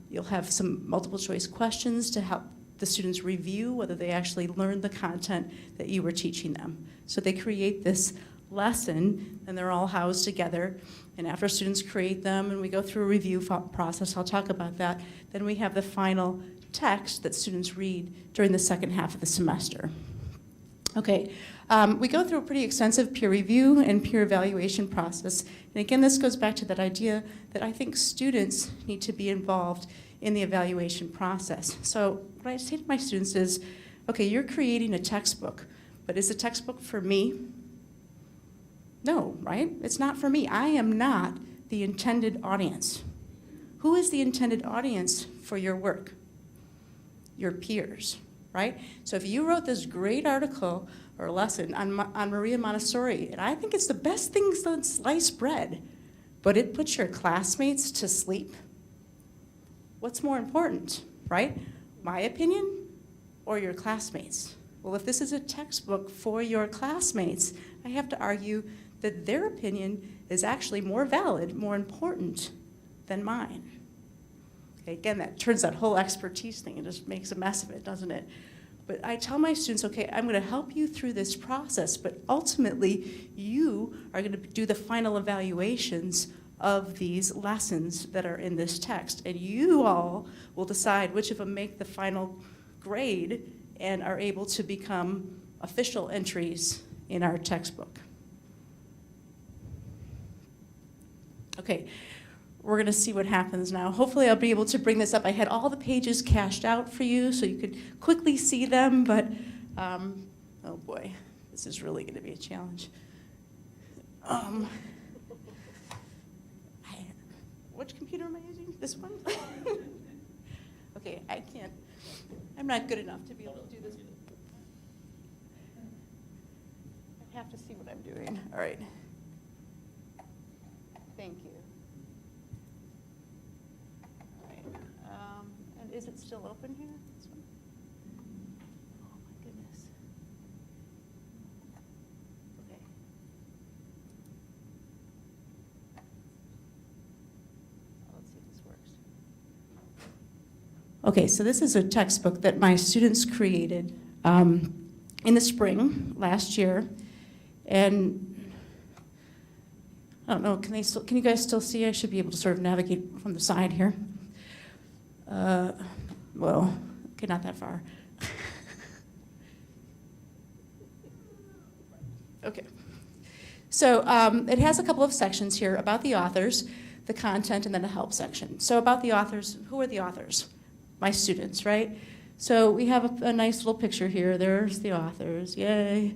you'll have some multiple choice questions to help the students review whether they actually learned the content that you were teaching them. So they create this lesson, and they're all housed together. And after students create them, and we go through a review process, I'll talk about that, then we have the final text that students read during the second half of the semester. Okay, we go through a pretty extensive peer review and peer evaluation process. And again, this goes back to that idea that I think students need to be involved in the evaluation process. So what I say to my students is, okay, you're creating a textbook, but is the textbook for me? No, right? It's not for me. I am not the intended audience. Who is the intended audience for your work? Your peers, right? So if you wrote this great article or lesson on Maria Montessori, and I think it's the best thing since sliced bread, but it puts your classmates to sleep, what's more important, right? My opinion or your classmates? Well, if this is a textbook for your classmates, I have to argue that their opinion is actually more valid, more important than mine. Okay, again, that turns that whole expertise thing, it just makes a mess of it, doesn't it? But I tell my students, okay, I'm going to help you through this process, but ultimately you are going to do the final evaluations of these lessons that are in this text. And you all will decide which of them make the final grade and are able to become official entries in our textbook. Okay, we're going to see what happens now. Hopefully I'll be able to bring this up. I had all the pages cashed out for you so you could quickly see them, but oh boy, this is really going to be a challenge. Which computer am I using? This one? Okay, I can't. I'm not good enough to be able to do this. I have to see what I'm doing. All right. Thank you. All right. And is it still open here? This one? Oh my goodness. Okay. Let's see if this works. Okay, so this is a textbook that my students created in the spring last year, and I don't know, can you guys still see? I should be able to sort of navigate from the side here. Well, okay, not that far. Okay. So it has a couple of sections here about the authors, the content, and then a help section. So about the authors, who are the authors? My students, right? So we have a nice little picture here. There's the authors, yay.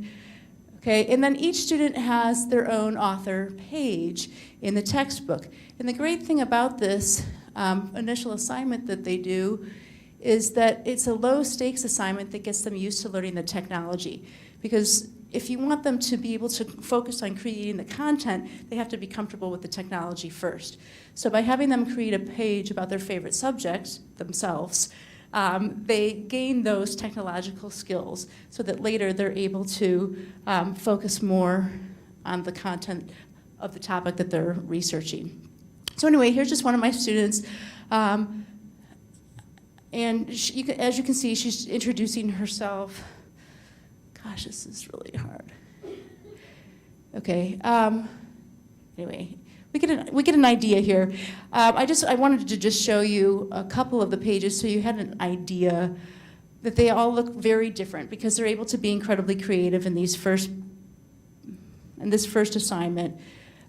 Okay, and then each student has their own author page in the textbook. And the great thing about this initial assignment that they do is that it's a low stakes assignment that gets them used to learning the technology. Because if you want them to be able to focus on creating the content, they have to be comfortable with the technology first. So by having them create a page about their favorite subject themselves, they gain those technological skills so that later they're able to focus more on the content of the topic that they're researching. So anyway, here's just one of my students. And as you can see, she's introducing herself. Gosh, this is really hard. Okay. Anyway, we get an idea here. I wanted to just show you a couple of the pages so you had an idea that they all look very different because they're able to be incredibly creative in this first assignment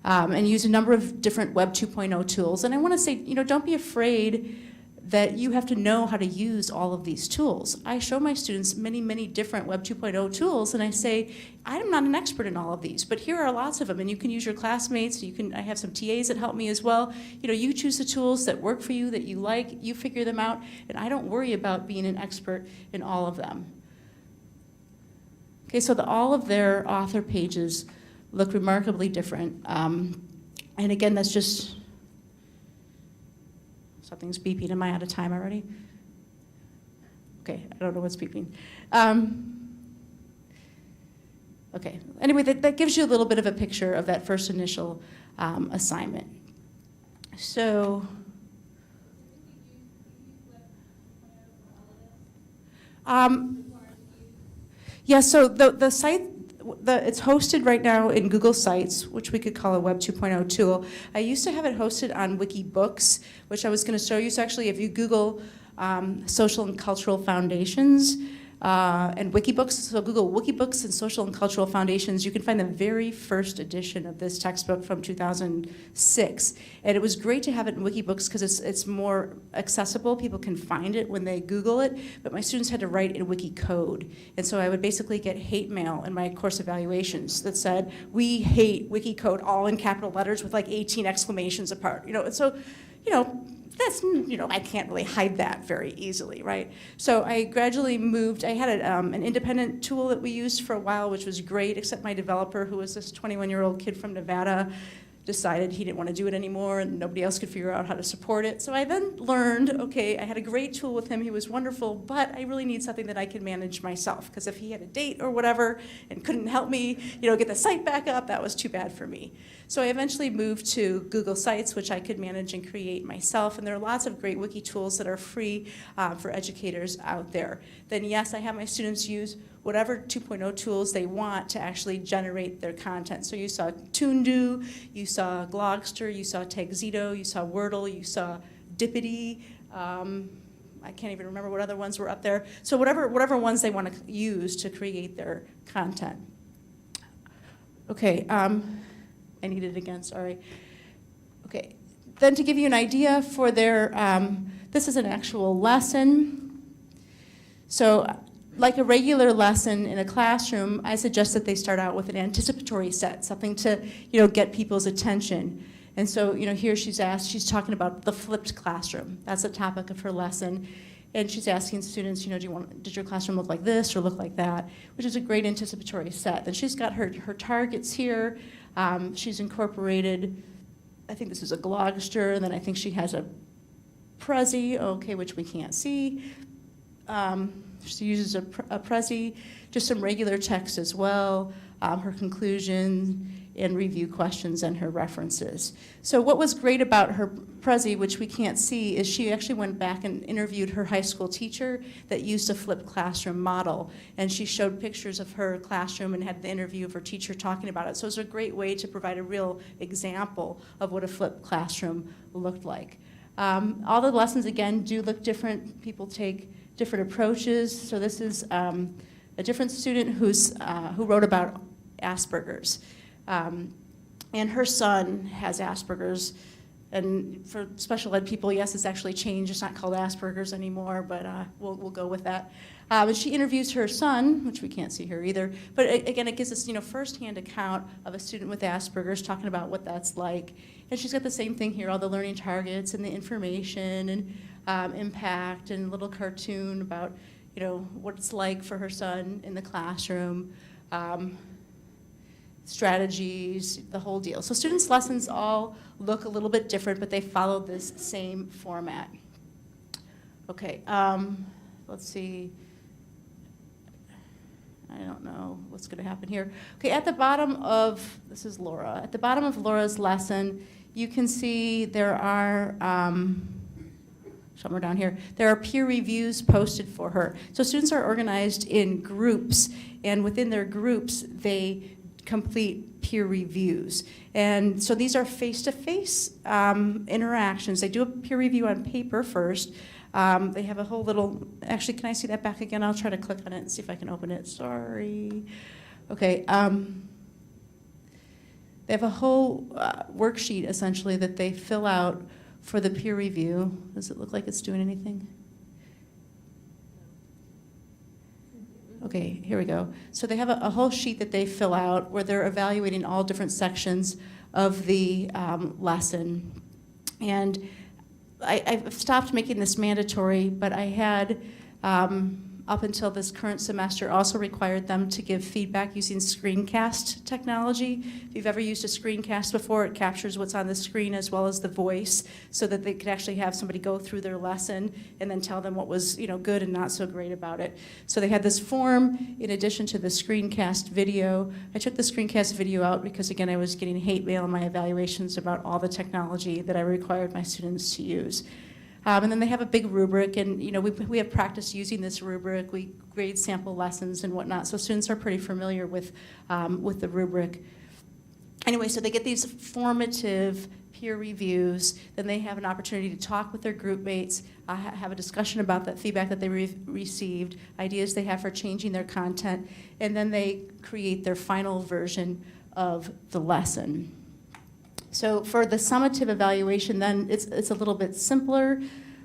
and use a number of different Web 2.0 tools. And I want to say, don't be afraid that you have to know how to use all of these tools. I show my students many, many different Web 2.0 tools, and I say, I'm not an expert in all of these, but here are lots of them, and you can use your classmates. I have some TAs that help me as well. You choose the tools that work for you, that you like, you figure them out, and I don't worry about being an expert in all of them. Okay, so all of their author pages look remarkably different. And again, that's just, something's beeping. Am I out of time already? Okay, I don't know what's beeping. Okay, anyway, that gives you a little bit of a picture of that first initial assignment. So, yeah, so the site, it's hosted right now in Google Sites, which we could call a Web 2.0 tool. I used to have it hosted on Wikibooks, which I was going to show you. So actually, if you Google social and cultural foundations and Wikibooks, so Google Wikibooks and social and cultural foundations, you can find the very first edition of this textbook from 2006. And it was great to have it in Wikibooks because it's more accessible. People can find it when they Google it, but my students had to write in wiki code. And so I would basically get hate mail in my course evaluations that said, "We hate wiki code," all in capital letters with like 18 exclamations apart. And so, that's, I can't really hide that very easily, right? So I gradually moved. I had an independent tool that we used for a while, which was great, except my developer, who was this 21-year-old kid from Nevada, decided he didn't want to do it anymore, and nobody else could figure out how to support it. So I then learned, okay, I had a great tool with him. He was wonderful, but I really need something that I could manage myself, because if he had a date or whatever and couldn't help me, get the site back up, that was too bad for me. So I eventually moved to Google Sites, which I could manage and create myself, and there are lots of great wiki tools that are free for educators out there. Then yes, I have my students use whatever 2.0 tools they want to actually generate their content. So you saw Toondoo, you saw Glogster, you saw Tagxito, you saw Wordle, you saw Dippity. I can't even remember what other ones were up there. So whatever ones they want to use to create their content. Okay, I need it again, sorry. Okay, then to give you an idea for their, this is an actual lesson. So like a regular lesson in a classroom, I suggest that they start out with an anticipatory set, something to, get people's attention. And so, here she's she's talking about the flipped classroom. That's the topic of her lesson. And she's asking students, did your classroom look like this or look like that? Which is a great anticipatory set. Then she's got her targets here. She's incorporated, I think this is a Glogster, and then I think she has a Prezi, okay, which we can't see. She uses a Prezi, just some regular text as well, her conclusion and review questions and her references. So what was great about her Prezi, which we can't see, is she actually went back and interviewed her high school teacher that used a flipped classroom model. And she showed pictures of her classroom and had the interview of her teacher talking about it. So it was a great way to provide a real example of what a flipped classroom looked like. All the lessons, again, do look different. People take different approaches. So this is a different student who wrote about Asperger's. And her son has Asperger's. And for special ed people, yes, it's actually changed. It's not called Asperger's anymore, but we'll go with that. But she interviews her son, which we can't see here either. But again, it gives us, firsthand account of a student with Asperger's talking about what that's like. And she's got the same thing here, all the learning targets and the information and impact and a little cartoon about, what it's like for her son in the classroom. Strategies, the whole deal. So students' lessons all look a little bit different, but they follow this same format. Okay, let's see. I don't know what's going to happen here. Okay, at the bottom of, this is Laura. At the bottom of Laura's lesson, you can see there are, somewhere down here, there are peer reviews posted for her. So students are organized in groups, and within their groups, they complete peer reviews. And so these are face-to-face interactions. They do a peer review on paper first. They have a whole little, actually, can I see that back again? I'll try to click on it and see if I can open it. Sorry. Okay. They have a whole worksheet, essentially, that they fill out for the peer review. Does it look like it's doing anything? Okay, here we go. So they have a whole sheet that they fill out where they're evaluating all different sections of the lesson. And I've stopped making this mandatory, but I had up until this current semester, also required them to give feedback using screencast technology. If you've ever used a screencast before, it captures what's on the screen as well as the voice, so that they could actually have somebody go through their lesson and then tell them what was, good and not so great about it. So they had this form in addition to the screencast video. I took the screencast video out because, again, I was getting hate mail in my evaluations about all the technology that I required my students to use. And then they have a big rubric, and we have practice using this rubric. We grade sample lessons and whatnot, so students are pretty familiar with the rubric. Anyway, so they get these formative peer reviews, then they have an opportunity to talk with their group mates, have a discussion about that feedback that they received, ideas they have for changing their content, and then they create their final version of the lesson. So for the summative evaluation, then it's a little bit simpler.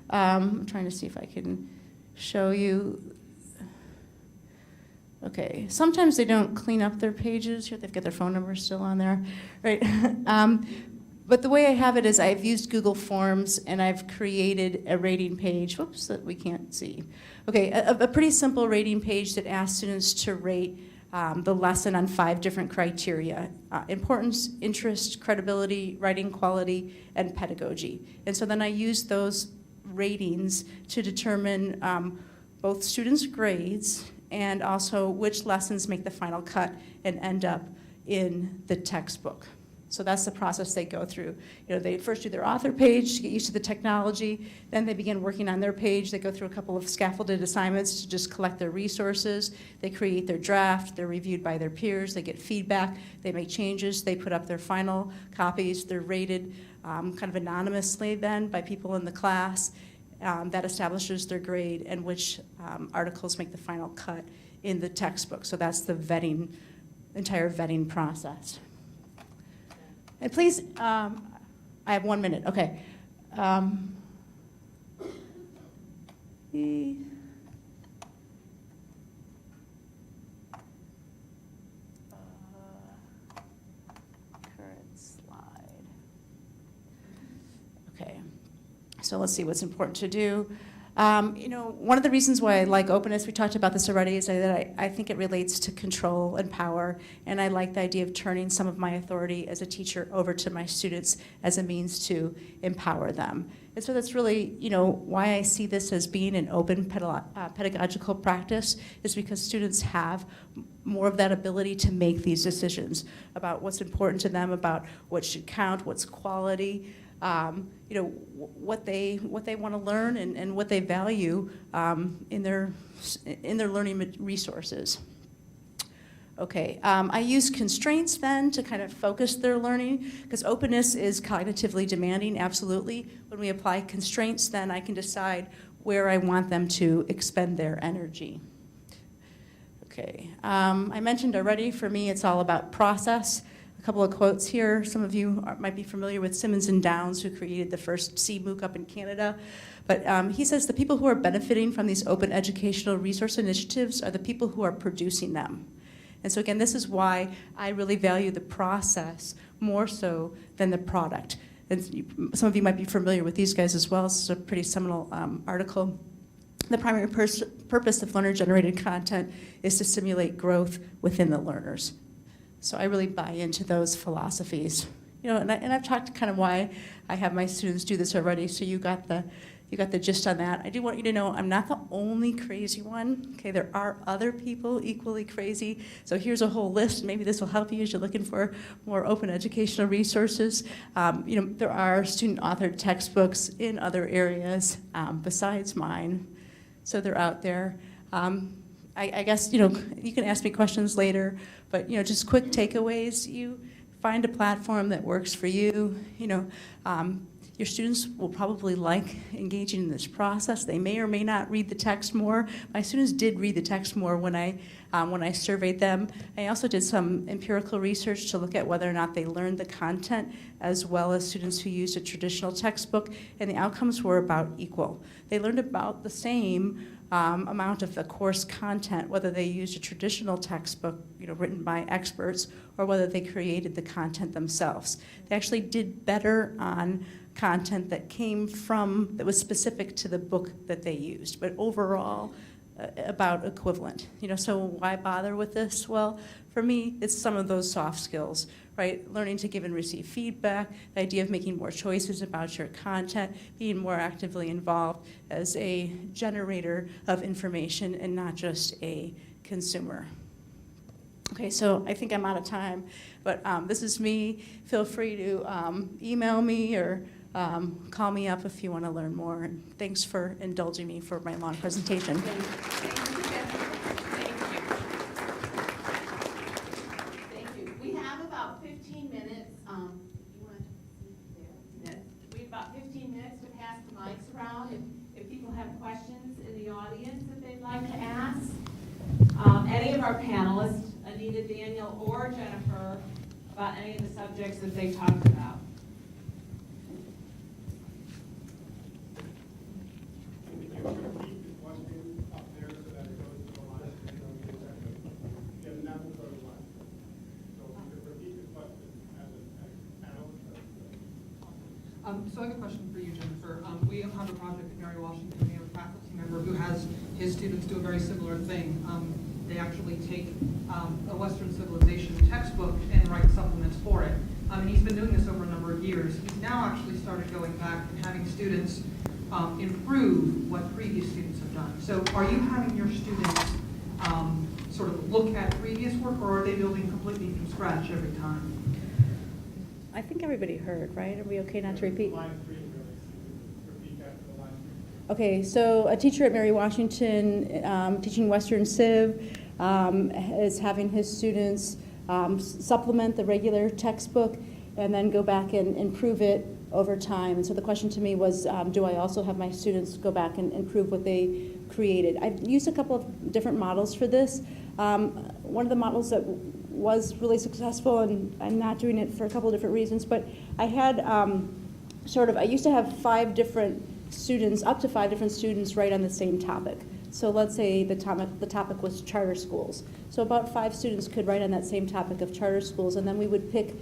I'm trying to see if I can show you. Okay, sometimes they don't clean up their pages. Here, they've got their phone number still on there, right? But the way I have it is I've used Google Forms and I've created a rating page, whoops, that we can't see. Okay, a pretty simple rating page that asks students to rate the lesson on 5 different criteria: importance, interest, credibility, writing quality, and pedagogy. And so then I use those ratings to determine both students' grades and also which lessons make the final cut and end up in the textbook. So that's the process they go through. They first do their author page to get used to the technology, then they begin working on their page. They go through a couple of scaffolded assignments to just collect their resources. They create their draft, they're reviewed by their peers, they get feedback, they make changes, they put up their final copies, they're rated kind of anonymously then by people in the class. That establishes their grade and which articles make the final cut in the textbook. So that's the entire vetting process. And please, I have 1 minute, okay. Current slide. Okay, so let's see what's important to do. One of the reasons why I like openness, we talked about this already, is that I think it relates to control and power, and I like the idea of turning some of my authority as a teacher over to my students as a means to empower them. And so that's really, why I see this as being an open pedagogical practice, is because students have more of that ability to make these decisions about what's important to them, about what should count, what's quality, what they want to learn and what they value in their learning resources. Okay, I use constraints then to kind of focus their learning, because openness is cognitively demanding, absolutely. When we apply constraints, then I can decide where I want them to expend their energy. Okay, I mentioned already, for me, it's all about process. A couple of quotes here. Some of you might be familiar with Simmons and Downs, who created the first CMOOC up in Canada. But he says the people who are benefiting from these open educational resource initiatives are the people who are producing them. And so again, this is why I really value the process more so than the product. And some of you might be familiar with these guys as well. This is a pretty seminal article. The primary purpose of learner-generated content is to stimulate growth within the learners. So I really buy into those philosophies. And I've talked kind of why I have my students do this already, so you got the gist on that. I do want you to know I'm not the only crazy one. Okay, there are other people equally crazy. So here's a whole list. Maybe this will help you as you're looking for more open educational resources. There are student-authored textbooks in other areas besides mine, so they're out there. I guess, you can ask me questions later, but, just quick takeaways. You find a platform that works for you. Your students will probably like engaging in this process. They may or may not read the text more. My students did read the text more when I surveyed them. I also did some empirical research to look at whether or not they learned the content, as well as students who used a traditional textbook, and the outcomes were about equal. They learned about the same amount of the course content, whether they used a traditional textbook, written by experts, or whether they created the content themselves. They actually did better on content that was specific to the book that they used. But overall, about equivalent. So why bother with this? Well, for me, it's some of those soft skills, right? Learning to give and receive feedback, the idea of making more choices about your content, being more actively involved as a generator of information and not just a consumer. Okay, so I think I'm out of time, but this is me. Feel free to email me or call me up if you want to learn more. And thanks for indulging me for my long presentation. Thank you. We have about 15 minutes. You want to there? We have about 15 minutes to pass the mics around. If people have questions in the audience that they'd like to ask, any of our panelists, Anita, Daniel, or Jennifer, about any of the subjects that they talked about. So I have a question for you, Jennifer. We have a project at Mary Washington. We have a faculty member who has his students do a very similar thing. They actually take a Western civilization textbook and write supplements for it. And he's been doing this over a number of years. He's now actually started going back and having students improve what previous students have done. So are you having your students sort of look at previous work, or are they building completely from scratch every time? I think everybody heard, right? Are we okay not to repeat? Okay, so a teacher at Mary Washington teaching Western Civ is having his students supplement the regular textbook and then go back and improve it over time. And so the question to me was, do I also have my students go back and improve what they created? I've used a couple of different models for this. One of the models that was really successful, and I'm not doing it for a couple of different reasons, but I had I used to have 5 different students, up to 5 different students write on the same topic. So let's say the topic was charter schools. So about 5 students could write on that same topic of charter schools, and then we would pick,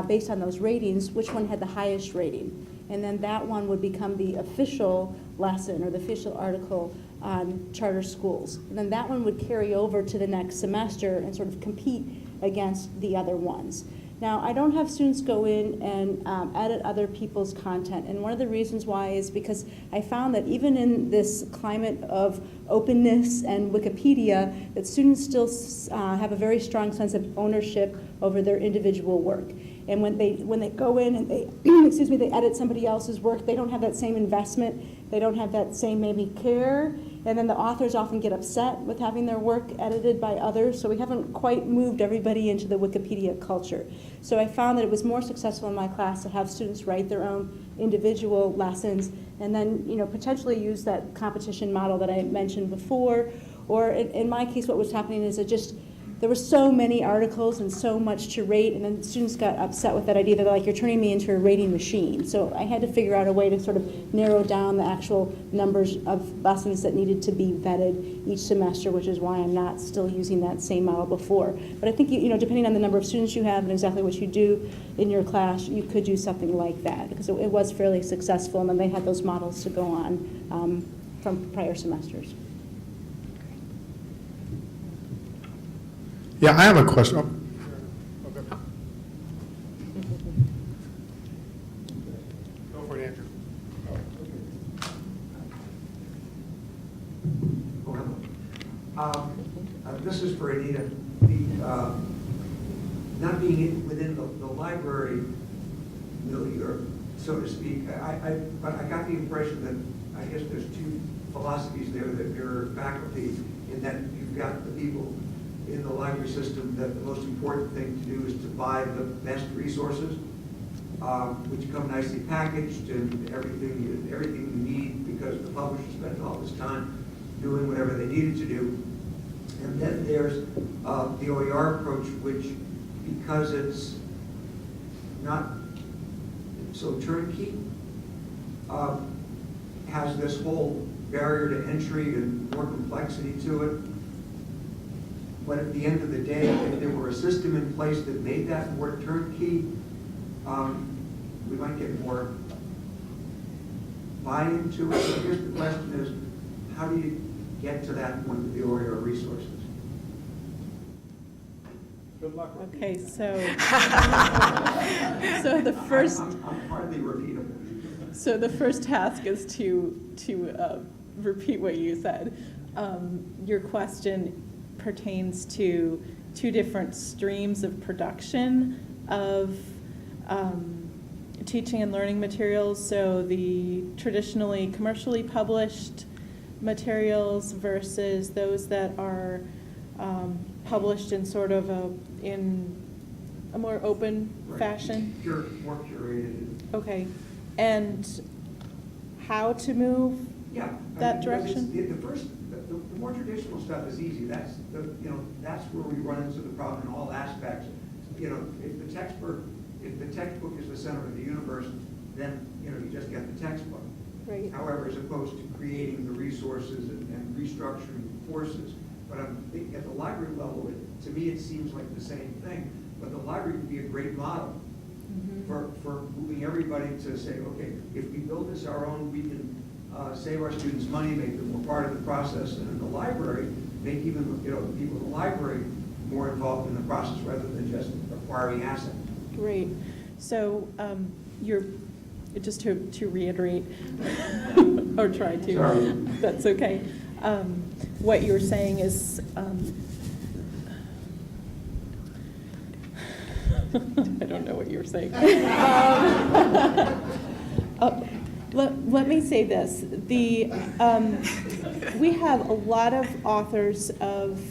based on those ratings, which one had the highest rating. And then that one would become the official lesson or the official article on charter schools. And then that one would carry over to the next semester and sort of compete against the other ones. Now, I don't have students go in and edit other people's content, and one of the reasons why is because I found that even in this climate of openness and Wikipedia, that students still have a very strong sense of ownership over their individual work. And when they go in and they, they edit somebody else's work, they don't have that same investment, they don't have that same maybe care, and then the authors often get upset with having their work edited by others, so we haven't quite moved everybody into the Wikipedia culture. So I found that it was more successful in my class to have students write their own individual lessons and then potentially use that competition model that I mentioned before. Or in my case, what was happening is there were so many articles and so much to rate, and then students got upset with that idea that, like, you're turning me into a rating machine. So I had to figure out a way to sort of narrow down the actual numbers of lessons that needed to be vetted each semester, which is why I'm not still using that same model before. But I think, depending on the number of students you have and exactly what you do in your class, you could do something like that, because it was fairly successful, and then they had those models to go on from prior semesters. Yeah, I have a question. Go for it, Andrew. This is for Anita. Not being within the library milieu, so to speak, but I got the impression that I guess there's 2 philosophies there that mirror faculty, in that you've got the people in the library system that the most important thing to do is to buy the best resources, which come nicely packaged and everything you need, because the publisher spent all this time doing whatever they needed to do. And then there's the OER approach, which, because it's not so turnkey, has this whole barrier to entry and more complexity to it. But at the end of the day, if there were a system in place that made that more turnkey, we might get more buy-in to it. So I guess the question is, how do get to that point with the OER resources. Good luck. Okay, so, so the first, I'm hardly repeatable. so the first task is to repeat what you said. Your question pertains to two different streams of production of teaching and learning materials. So the traditionally commercially published materials versus those that are published in sort of in a more open fashion. More curated. Okay, and how to move Yeah. that because direction? The more traditional stuff is easy. That's that's where we run into the problem in all aspects. If the textbook is the center of the universe, then you just get the textbook. Right. However, as opposed to creating the resources and restructuring the courses. But I'm thinking at the library level, to me, it seems like the same thing. But the library would be a great model for moving everybody to say, okay, if we build this our own, we can save our students money, make them more part of the process, and in the library, make even the people in the library more involved in the process rather than just acquiring assets. Great. So you're, just to reiterate, or try to, Sorry. That's okay. What you're saying is, I don't know what you're saying. Let me say this. We have a lot of authors of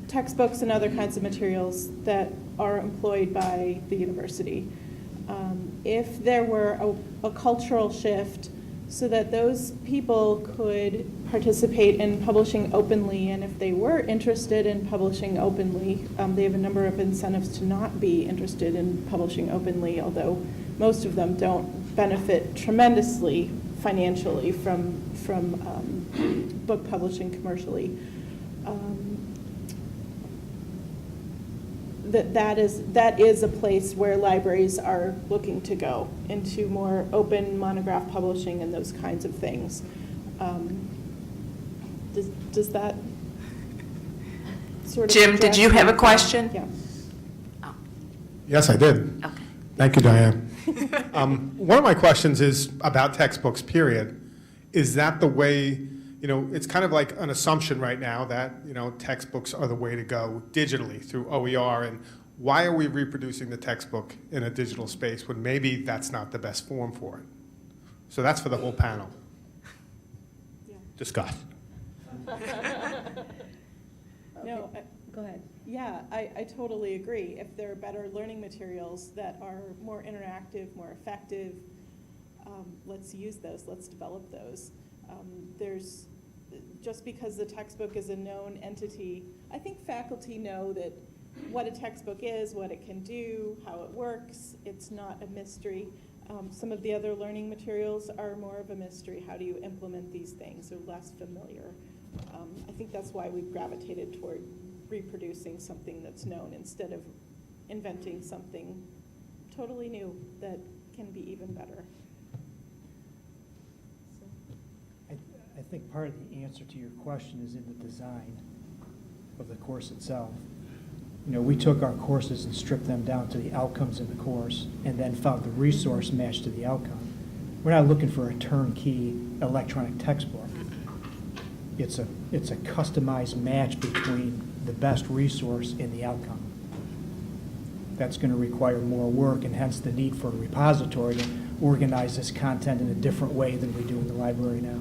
textbooks and other kinds of materials that are employed by the university. If there were a cultural shift so that those people could participate in publishing openly, and if they were interested in publishing openly, they have a number of incentives to not be interested in publishing openly, although most of them don't benefit tremendously financially from book publishing commercially. That is a place where libraries are looking to go, into more open monograph publishing and those kinds of things. Does that sort of Jim, did address you have a your- question? Yeah. Yes, I did. Okay. Thank you, Diane. One of my questions is about textbooks, period. Is that the way, it's kind of like an assumption right now that, textbooks are the way to go digitally through OER, and why are we reproducing the textbook in a digital space when maybe that's not the best form for it? So that's for the whole panel. Yeah. Discuss. No, go ahead. Yeah, I totally agree. If there are better learning materials that are more interactive, more effective, let's use those, let's develop those. Just because the textbook is a known entity, I think faculty know that what a textbook is, what it can do, how it works. It's not a mystery. Some of the other learning materials are more of a mystery. How do you implement these things? They're less familiar. I think that's why we've gravitated toward reproducing something that's known instead of inventing something totally new that can be even better. I think part of the answer to your question is in the design of the course itself. We took our courses and stripped them down to the outcomes in the course and then found the resource matched to the outcome. We're not looking for a turnkey electronic textbook. It's a customized match between the best resource and the outcome. That's going to require more work, and hence the need for a repository to organize this content in a different way than we do in the library now.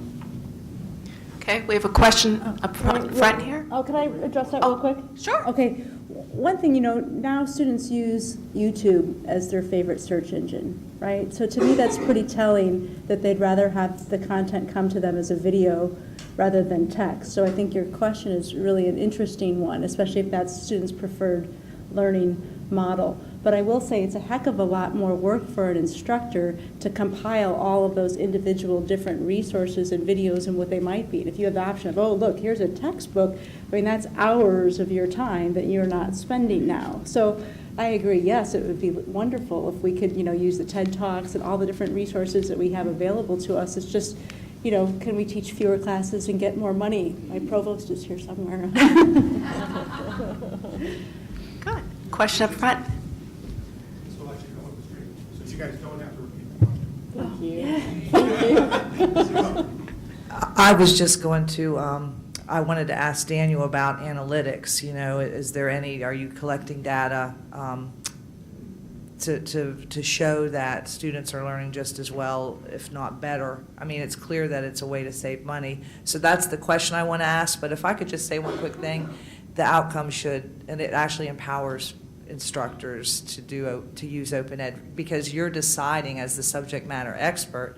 Okay, we have a question up front here. Oh, can I address that real quick? Sure. Okay, one thing, now students use YouTube as their favorite search engine, right? So to me, that's pretty telling that they'd rather have the content come to them as a video rather than text. So I think your question is really an interesting one, especially if that's students' preferred learning model. But I will say it's a heck of a lot more work for an instructor to compile all of those individual different resources and videos and what they might be. And if you have the option of, oh, look, here's a textbook, that's hours of your time that you're not spending now. So I agree, yes, it would be wonderful if we could, use the TED Talks and all the different resources that we have available to us. It's just, can we teach fewer classes and get more money? My provost is here somewhere. Good. Question up front? This will actually go on the screen, so you guys don't have to repeat the question. Thank you. I was just going to, I wanted to ask Daniel about analytics. Is there any, are you collecting data to show that students are learning just as well, if not better? I mean, it's clear that it's a way to save money. So that's the question I want to ask. But if I could just say one quick thing, the outcome should, and it actually empowers instructors to use open ed, because you're deciding as the subject matter expert,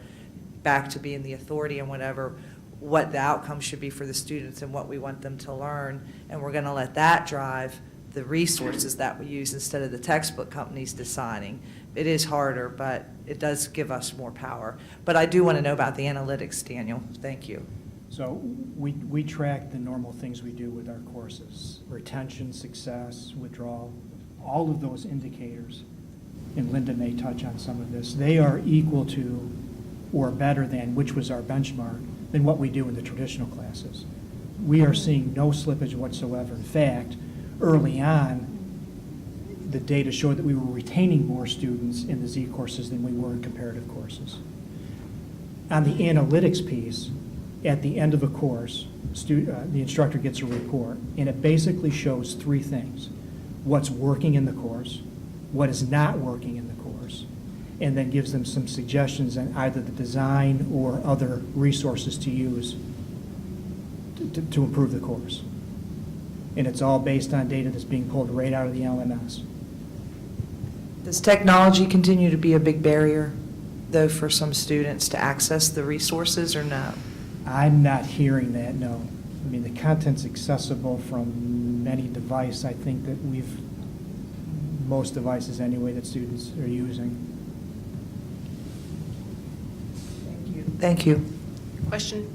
back to being the authority and whatever, what the outcome should be for the students and what we want them to learn, and we're going to let that drive the resources that we use instead of the textbook companies deciding. It is harder, but it does give us more power. But I do want to know about the analytics, Daniel. Thank you. So we track the normal things we do with our courses: retention, success, withdrawal, all of those indicators, and Linda may touch on some of this. They are equal to or better than, which was our benchmark, than what we do in the traditional classes. We are seeing no slippage whatsoever. In fact, early on, the data showed that we were retaining more students in the Z courses than we were in comparative courses. On the analytics piece, at the end of a course, the instructor gets a report, and it basically shows three things: what's working in the course, what is not working in the course, and then gives them some suggestions on either the design or other resources to use to improve the course. And it's all based on data that's being pulled right out of the LMS. Does technology continue to be a big barrier, though, for some students to access the resources, or no? I'm not hearing that, no. I mean, the content's accessible from any device. I think that most devices anyway that students are using. Thank you. Thank you. Question?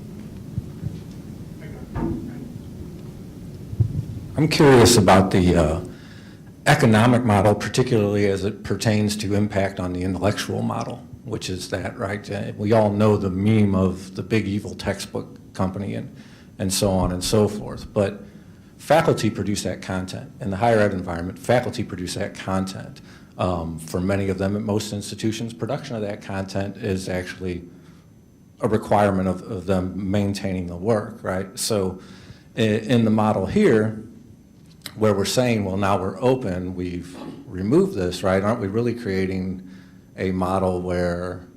I'm curious about the economic model, particularly as it pertains to impact on the intellectual model, which is that, right? We all know the meme of the big evil textbook company and so on and so forth. But faculty produce that content. In the higher ed environment, faculty produce that content. For many of them at most institutions, production of that content is actually a requirement of them maintaining the work, right? So in the model here, where we're saying, well, now we're open, we've removed this, right? Aren't we really creating a model where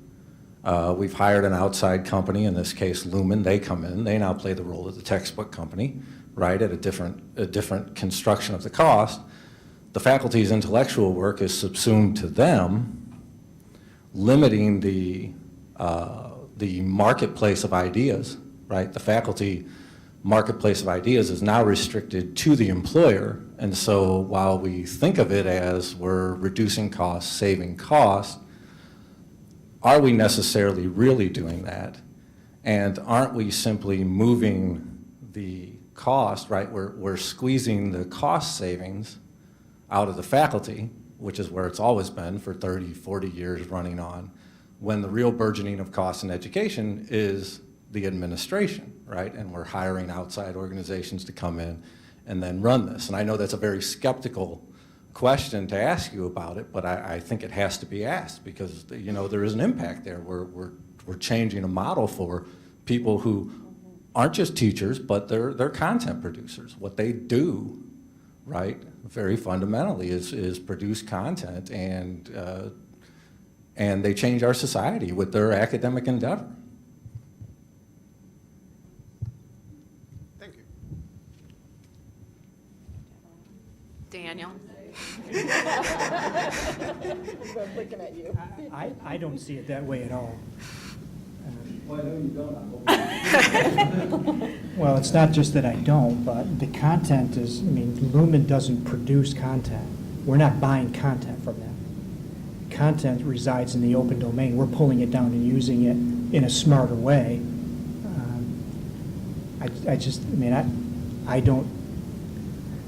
we've hired an outside company, in this case Lumen, they come in, they now play the role of the textbook company, right, at a different construction of the cost. The faculty's intellectual work is subsumed to them, limiting the marketplace of ideas, right? The faculty marketplace of ideas is now restricted to the employer, and so while we think of it as we're reducing costs, saving costs, are we necessarily really doing that? And aren't we simply moving the cost, right? We're squeezing the cost savings out of the faculty, which is where it's always been for 30, 40 years running on, when the real burgeoning of costs in education is the administration, right? And we're hiring outside organizations to come in and then run this. And I know that's a very skeptical question to ask you about it, but I think it has to be asked because, you know, there is an impact there. We're changing a model for people who aren't just teachers, but they're content producers. What they do, right, very fundamentally is produce content, and they change our society with their academic endeavor. Thank you. Daniel? I'm looking at you. I don't see it that way at all. Well, I know you don't. Well, it's not just that I don't, but the content is, I mean, Lumen doesn't produce content. We're not buying content from them. Content resides in the open domain. We're pulling it down and using it in a smarter way.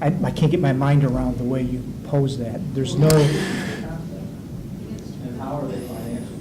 I can't get my mind around the way you pose that. There's no... And how are they financially?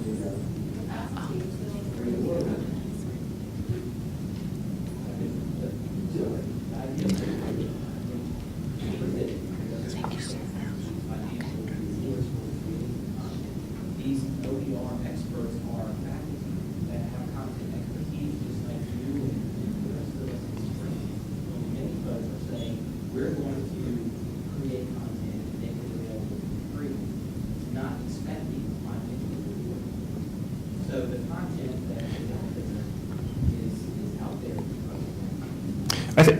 So the content that is out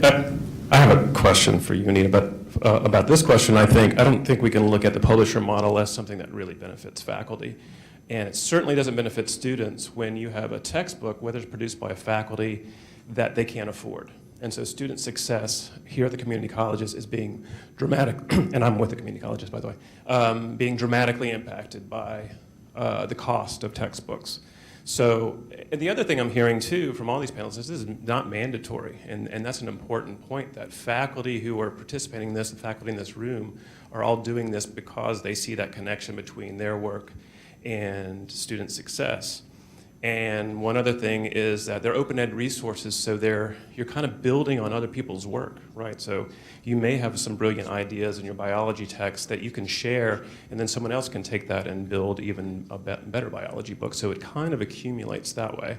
there. I have a question for you, Anita, but about this question, I don't think we can look at the publisher model as something that really benefits faculty. And it certainly doesn't benefit students when you have a textbook, whether it's produced by a faculty, that they can't afford. And so student success here at the community colleges is being dramatic, and I'm with the community colleges, by the way, being dramatically impacted by the cost of textbooks. So, and the other thing I'm hearing too from all these panels is this is not mandatory, and that's an important point, that faculty who are participating in this, the faculty in this room, are all doing this because they see that connection between their work and student success. And one other thing is that they're open-ed resources, so you're kind of building on other people's work, right? So you may have some brilliant ideas in your biology text that you can share, and then someone else can take that and build even a better biology book. So it kind of accumulates that way,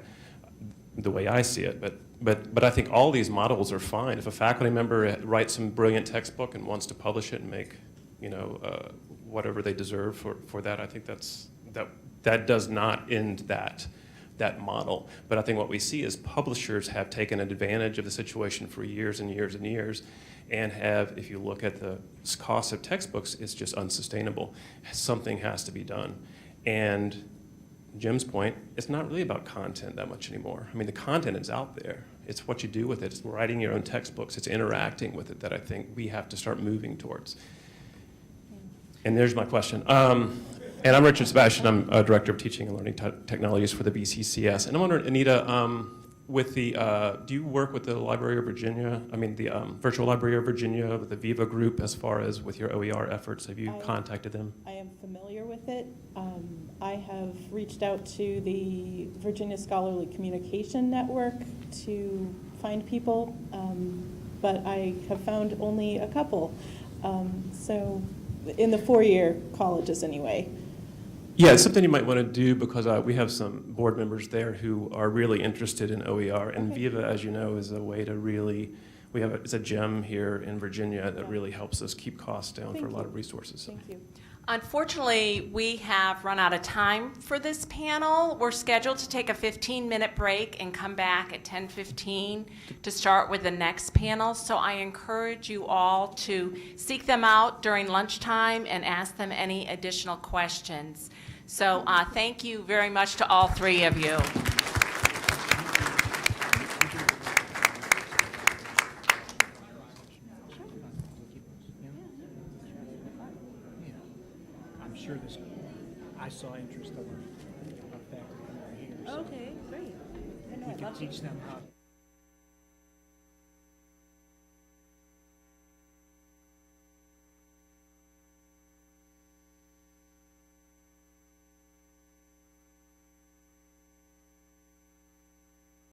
the way I see it. But I think all these models are fine. If a faculty member writes some brilliant textbook and wants to publish it and make, whatever they deserve for that, I think that does not end that model. But I think what we see is publishers have taken advantage of the situation for years and years and years, and have, if you look at the cost of textbooks, it's just unsustainable. Something has to be done. And Jim's point, it's not really about content that much anymore. I mean, the content is out there. It's what you do with it. It's writing your own textbooks. It's interacting with it that I think we have to start moving towards. And there's my question. And I'm Richard Sebastian. I'm a Director of Teaching and Learning Technologies for the BCCS. And I'm wondering, Anita, do you work with the Library of Virginia, the Virtual Library of Virginia, with the Viva group, as far as with your OER efforts? Have you contacted them? I am familiar with it. I have reached out to the Virginia Scholarly Communication Network to find people, but I have found only a couple. So in the four-year colleges anyway. Yeah, it's something you might want to do, because we have some board members there who are really interested in OER, and Viva, as you know, is a way to really, it's a gem here in Virginia that really helps us keep costs down for a lot of resources. Thank you. Unfortunately, we have run out of time for this panel. We're scheduled to take a 15-minute break and come back at 10:15 to start with the next panel. So I encourage you all to seek them out during lunchtime and ask them any additional questions. So thank you very much to all three of you. I saw interest of our faculty here. So okay, great. we can teach them how